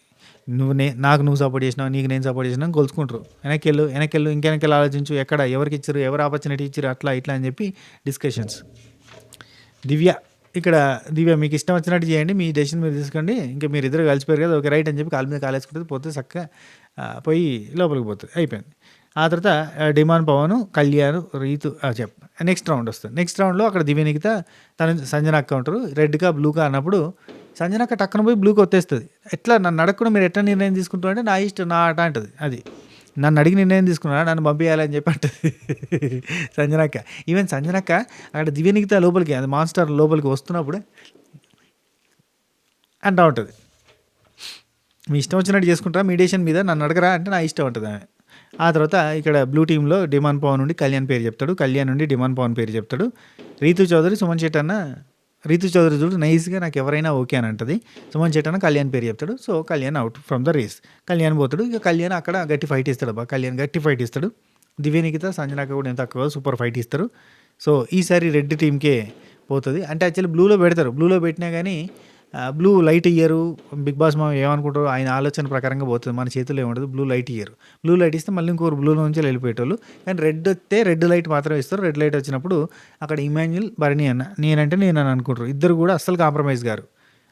నువ్వు సపోర్ట్ చేసినావు, నీకు నేను సపోర్ట్ చేసినా గొలుచుకుంటారు. వెనకెళ్ళు ఇంకెనకెళ్ళి ఆలోచించు, ఎవరికి ఇచ్చారు, ఎవరు ఆపర్చునిటీ ఇచ్చారు, అట్లా ఇట్లా అని చెప్పి డిస్కషన్స్. దివ్య మీకు ఇష్టం వచ్చినట్టు చేయండి, మీ డెసిషన్ మీరు తీసుకోండి, ఇంకా మీరు ఇద్దరు కలిసిపోయారు కదా, ఓకే రైట్ అని చెప్పి కాలు మీద కాలేసుకుంటుంది, పోతే చక్కగా పోయి లోపలికి పోతుంది, అయిపోయింది. ఆ తర్వాత demon Pavan, Kalyan, Ritu next round వస్తుంది. నెక్స్ట్ రౌండ్లో అక్కడ దివ్యనికిత సంజన అక్క ఉంటారు, రెడ్గా బ్లూగా అన్నప్పుడు సంజన అక్క టక్కన పోయి బ్లూకి వచ్చేస్తుంది. ఎట్లా నన్ను అడగకుండా మీరు ఎట్లా నిర్ణయం తీసుకుంటారు అంటే, నా ఇష్టం నా ఆట అంటుంది. అది నన్ను అడిగి నిర్ణయం తీసుకున్నా, నన్ను పంపించాలని చెప్పి అంటుంది సంజనక్క. ఈవెన్ సంజనక్క అక్కడ దివ్యనికిత లోపలికి, అది మాన్స్టర్ లోపలికి వస్తున్నప్పుడు అంటూ ఉంటుంది, మీ ఇష్టం వచ్చినట్టు చేసుకుంటారా, మీడియేషన్ మీద నన్ను అడగరా అంటే నా ఇష్టం ఉంటుంది ఆమె. ఆ తర్వాత ఇక్కడ బ్లూ టీంలో డిమాండ్ పవన్ నుండి కళ్యాణ్ పేరు చెప్తాడు, కళ్యాణ్ నుండి డిమాండ్ పవన్ పేరు చెప్తాడు. రీతు చౌదరి, సుమన్ శెట్టి అన్న, రీతు చౌదరి చూడు నైస్గా నాకు ఎవరైనా ఓకే అని అంటుంది. సుమన్ శెట్టి అన్న కళ్యాణ్ పేరు చెప్తాడు. So Kalyan out from the race, Kalyan పోతాడు. ఇక కళ్యాణ్ అక్కడ గట్టి ఫైట్ ఇస్తాడు, కళ్యాణ్ గట్టి ఫైట్ ఇస్తాడు. దివ్యనికిత సంజనాక కూడా ఎంత తక్కువ సూపర్ ఫైట్ ఇస్తారు. సో ఈసారి రెడ్ టీంకే పోతుంది. అంటే యాక్చువల్లీ బ్లూలో పెడతారు, బ్లూలో పెట్టినా కానీ బ్లూ లైట్ ఇయ్యరు. బిగ్ బాస్ మా ఏమనుకుంటారు, ఆయన ఆలోచన ప్రకారంగా పోతుంది, మన చేతుల్లో ఏముంటుంది. బ్లూ లైట్ ఇయ్యరు, బ్లూ లైట్ ఇస్తే మళ్ళీ ఇంకొకరు బ్లూలో నుంచి వెళ్ళిపోయేటోళ్ళు. కానీ రెడ్ వస్తే రెడ్ లైట్ మాత్రం ఇస్తారు. రెడ్ లైట్ వచ్చినప్పుడు అక్కడ ఇమాన్యుల్, భరణి అన్న, నేను అని అనుకుంటారు. ఇద్దరు కూడా అస్సలు కాంప్రమైజ్ గారు.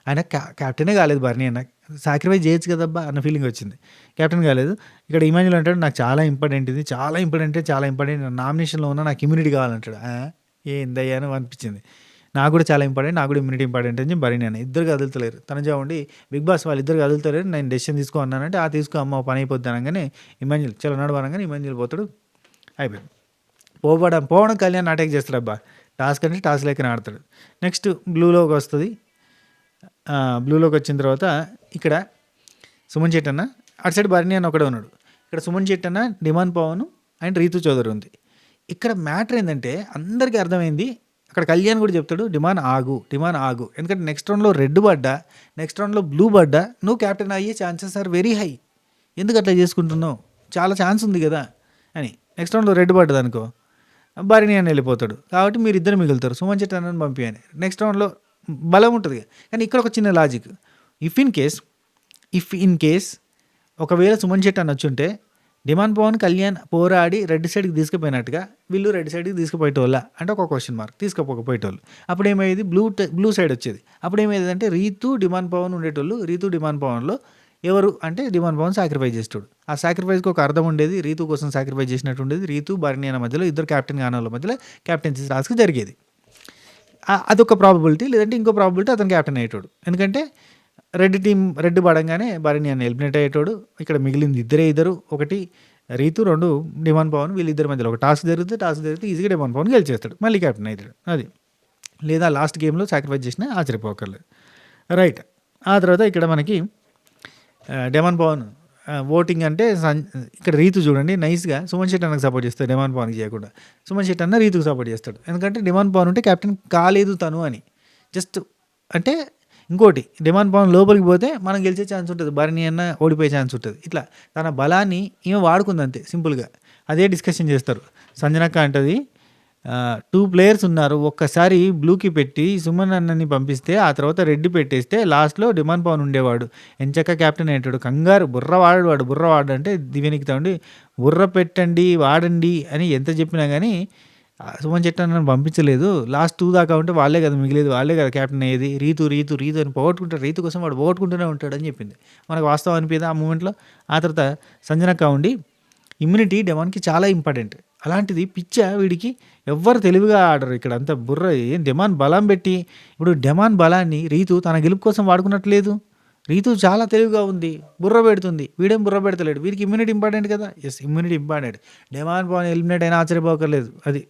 ఆయన క్యాప్టెనే కాలేదు, భరణి అన్న సాక్రిఫైస్ చేయొచ్చు కదబ్బా అన్న ఫీలింగ్ వచ్చింది, క్యాప్టెన్ కాలేదు. ఇక్కడ ఇమాన్యుల్ అంటాడు, నాకు చాలా ఇంపార్టెంట్, ఇది చాలా ఇంపార్టెంట్, నామినేషన్లో ఉన్నా నాకు ఇమ్యూనిటీ కావాలంటాడు. ఏందయ్యాను అనిపించింది. నాకు కూడా చాలా ఇంపార్టెంట్, నాకు కూడా ఇమ్యూనిటీ ఇంపార్టెంట్ అని చెప్పి భరణి అన్న. ఇద్దరు కదులుతలేరు, తనజ ఉండి బిగ్ బాస్ వాళ్ళు ఇద్దరు కదులుతలేరు, నేను డెసిషన్ తీసుకో అన్నానంటే తీసుకో అమ్మ పని అయిపోద్ది అనగానే ఇమాన్యుల్ చలో నడవనగానే ఇమాన్యుల్ పోతాడు, అయిపోయింది. పోవడం కళ్యాణ్ అటాక్ చేస్తాడు. అబ్బా టాస్క్ అంటే టాస్క్ లెక్కన ఆడతాడు. నెక్స్ట్ బ్లూలోకి వస్తుంది. బ్లూలోకి వచ్చిన తర్వాత ఇక్కడ సుమన్ శెట్టి అన్న, అటు సైడ్ భరణి అన్న ఒకడే ఉన్నాడు. ఇక్కడ సుమన్ శెట్టి అన్న, డిమాండ్ పవన్ అండ్ రీతు చౌదరి ఉంది. ఇక్కడ మ్యాటర్ ఏంటంటే అందరికీ అర్థమైంది, అక్కడ కళ్యాణ్ కూడా చెప్తాడు, డిమాండ్ ఆగు, ఎందుకంటే నెక్స్ట్ రౌండ్లో రెడ్ పడ్డా, నెక్స్ట్ రౌండ్లో బ్లూ పడ్డా, నువ్వు క్యాప్టెన్ అయ్యే ఛాన్సెస్ ఆర్ వెరీ హై, ఎందుకు అట్లా చేసుకుంటున్నావు, చాలా ఛాన్స్ ఉంది కదా అని. నెక్స్ట్ రౌండ్లో రెడ్ పడ్డది అనుకో, భరణి అని వెళ్ళిపోతాడు, కాబట్టి మీరు ఇద్దరు మిగులుతారు, సుమన్ శెట్టి అన్నని పంపించని, నెక్స్ట్ రౌండ్లో బలం ఉంటుంది. కానీ ఇక్కడ ఒక చిన్న లాజిక్, ఇఫ్ ఇన్ కేస్ ఒకవేళ సుమన్ శెట్టి అని వచ్చుంటే డిమాండ్ పవన్, కళ్యాణ్ పోరాడి రెడ్ సైడ్‌కి తీసుకుపోయినట్టుగా వీళ్ళు రెడ్ సైడ్‌కి తీసుకుపోయేటోళ్ళా? అంటే ఒక క్వెషన్ మార్క్. తీసుకుపోకపోయేటోళ్ళు. అప్పుడేమయ్యేది బ్లూ సైడ్ వచ్చేది. అప్పుడేమయ్యేదంటే రీతు, డిమాండ్ పవన్ ఉండేటోళ్ళు. రీతు, డిమాండ్ పవన్‌లో ఎవరు అంటే డిమాండ్ పవన్ సాక్రిఫైస్ చేసేటోడు. ఆ సాక్రిఫైస్‌కి ఒక అర్థం ఉండేది. రీతు కోసం సాక్రిఫైస్ చేసినట్టు ఉండేది. రీతు, భరణి అన్న మధ్యలో ఇద్దరు కెప్టెన్ కానోళ్ళ మధ్యలో కెప్టెన్సీ టాస్క్ జరిగేది. అదొక ప్రాబబిలిటీ. లేదంటే ఇంకో ప్రాబబిలిటీ అతను కెప్టెన్ అయ్యేటోడు. ఎందుకంటే రెడ్ పడంగానే భరణి అన్న ఎలిమినేట్ అయ్యేటోడు. ఇక్కడ మిగిలింది ఇద్దరు. ఒకటి రీతు, 2 డిమాండ్ పవన్. వీళ్ళిద్దరి మధ్యలో ఒక టాస్క్ జరిగితే ఈజీగా డిమాండ్ పవన్ గెలిచేస్తాడు. మళ్ళీ కెప్టెన్ అవుతాడు. అది. లేదా లాస్ట్ గేమ్‌లో సాక్రిఫైస్ చేసినా ఆశ్చర్యపోకర్లేదు. రైట్. ఆ తర్వాత ఇక్కడ మనకి డిమాండ్ పవన్ ఓటింగ్ అంటే ఇక్కడ రీతు చూడండి నైస్‌గా సుమన్ శెట్టి అన్నకు సపోర్ట్ చేస్తాడు. డిమాండ్ పవన్‌కి చేయకుండా. సుమన్ శెట్టి అన్న రీతుకి సపోర్ట్ చేస్తాడు. ఎందుకంటే డిమాండ్ పవన్ ఉంటే కెప్టెన్ కాలేదు తను అని. జస్ట్ అంటే ఇంకోటి డిమాండ్ పవన్ లోపలికి పోతే మనం గెలిచే ఛాన్స్ ఉంటుంది. భరణి అన్న ఓడిపోయే ఛాన్స్ ఉంటుంది. ఇట్లా తన బలాన్ని ఈమె వాడుకుంది అంతే సింపుల్‌గా. అదే డిస్కషన్ చేస్తారు. సంజనక్క అంటది 2 ప్లేయర్స్ ఉన్నారు. ఒక్కసారి బ్లూకి పెట్టి సుమన్ అన్నని పంపిస్తే ఆ తర్వాత రెడ్ పెట్టేస్తే లాస్ట్‌లో డిమాండ్ పవన్ ఉండేవాడు. ఎంచక్కా కెప్టెన్ అయ్యేటాడు. కంగారు బుర్ర వాడు అంటే దివ్యనికితా ఉండి బుర్ర పెట్టండి, వాడండి అని ఎంత చెప్పినా గానీ సుమన్ శెట్టి అన్నని పంపించలేదు. లాస్ట్ 2 దాకా ఉంటే వాళ్ళే కదా మిగిలేది. వాళ్ళే కదా కెప్టెన్ అయ్యేది. రీతు అని పోగొట్టుకుంటాడు. రీతు కోసం వాడు పోగొట్టుకుంటూనే ఉంటాడని చెప్పింది. మనకు వాస్తవం అనిపియదా ఆ మూమెంట్‌లో? ఆ తర్వాత సంజనక్క ఉండి ఇమ్యూనిటీ డెమాన్‌కి చాలా ఇంపార్టెంట్. అలాంటిది వీడికి ఎవ్వరు తెలివిగా ఆడరు. ఇక్కడ అంతా బుర్ర ఏం డెమాన్ బలం పెట్టి ఇప్పుడు డెమాన్ బలాన్ని రీతు తన గెలుపు కోసం వాడుకున్నట్టు లేదు. రీతు చాలా తెలివిగా ఉంది. బుర్ర పెడుతుంది. వీడేం బుర్ర పెడతలేడు. వీడికి ఇమ్యూనిటీ ఇంపార్టెంట్ కదా! Yes immunity important. Demon Pavan eliminate అయినా ఆశ్చర్యపోకర్లేదు. అది.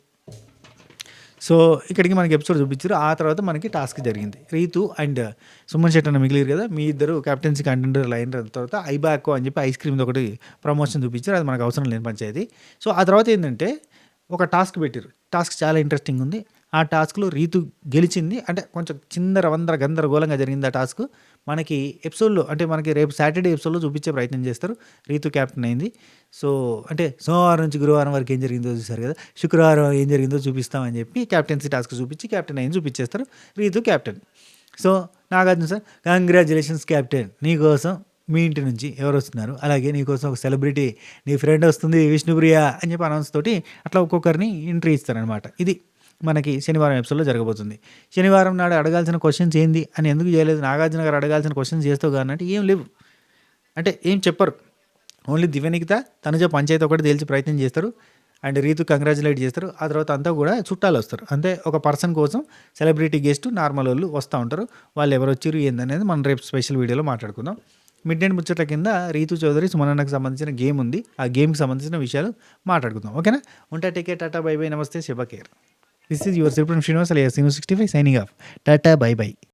సో, ఇక్కడికి మనకి ఎపిసోడ్ చూపించారు. ఆ తర్వాత మనకి టాస్క్ జరిగింది. రీతు అండ్ సుమన్ శెట్టి అన్న మిగిలిరు కదా! మీ ఇద్దరు కెప్టెన్సీ కంటెండర్లు అయిన తర్వాత ఐబాకో అని చెప్పి ఐస్ క్రీమ్‌ది ఒకటి ప్రమోషన్ చూపించారు. అది మనకు అవసరం లేని పంచాయతీ. సో, ఆ తర్వాత ఏంటంటే ఒక టాస్క్ పెట్టిర్రు. టాస్క్ చాలా ఇంట్రెస్టింగ్ ఉంది. ఆ టాస్క్‌లో రీతు గెలిచింది. అంటే కొంచెం గందరగోళంగా జరిగింది ఆ టాస్క్. మనకి ఎపిసోడ్‌లో అంటే మనకి రేపు సాటర్డే ఎపిసోడ్‌లో చూపించే ప్రయత్నం చేస్తారు. రీతు కెప్టెన్ అయింది. సో, అంటే సోమవారం నుంచి గురువారం వరకు ఏం జరిగిందో చూసారు కదా! శుక్రవారం ఏం జరిగిందో చూపిస్తామని చెప్పి కెప్టెన్సీ టాస్క్ చూపించి కెప్టెన్ అయింది చూపించేస్తారు. Reethu captain. So, Nagarjuna sir congratulations captain. నీకోసం మీ ఇంటి నుంచి ఎవరొస్తున్నారు, అలాగే నీకోసం ఒక సెలబ్రిటీ నీ ఫ్రెండ్ వస్తుంది విష్ణుప్రియ అని చెప్పి అనౌన్స్ తోటి అట్లా ఒక్కొక్కరిని ఎంట్రీ ఇస్తారనమాట. ఇది మనకి శనివారం ఎపిసోడ్‌లో జరగబోతుంది. శనివారం నాడు అడగాల్సిన క్వెషన్స్ ఏంది అని ఎందుకు చేయలేదు, నాగార్జున గారు అడగాల్సిన క్వెషన్స్ చేస్తావు గాని అంటే ఏం లేవు. అంటే ఏం చెప్పరు. ఓన్లీ దివ్యనికిత, తనుజ పంచాయతీ ఒకటి తేల్చే ప్రయత్నం చేస్తారు. అండ్ రీతు కంగ్రాచులేట్ చేస్తారు. ఆ తర్వాత అంతా కూడా చుట్టాలు వస్తారు. అంటే ఒక పర్సన్ కోసం సెలబ్రిటీ గెస్ట్ నార్మల్ వాళ్ళు వస్తూ ఉంటారు. వాళ్ళు ఎవరు వచ్చిర్రు ఏందనేది మనం రేపు స్పెషల్ వీడియోలో మాట్లాడుకుందాం. మిడ్ నైట్ ముచ్చట్ల కింద రీతు చౌదరి సుమనన్నకు సంబంధించిన గేమ్ ఉంది. ఆ గేమ్కి సంబంధించిన విషయాలు మాట్లాడుకుందాం. ఓకేనా? ఉంటా, take care, Tata, bye by, నమస్తే, శుభ care. This is your Srinivas, alias Sinu65 signing off. Tata, bye bye.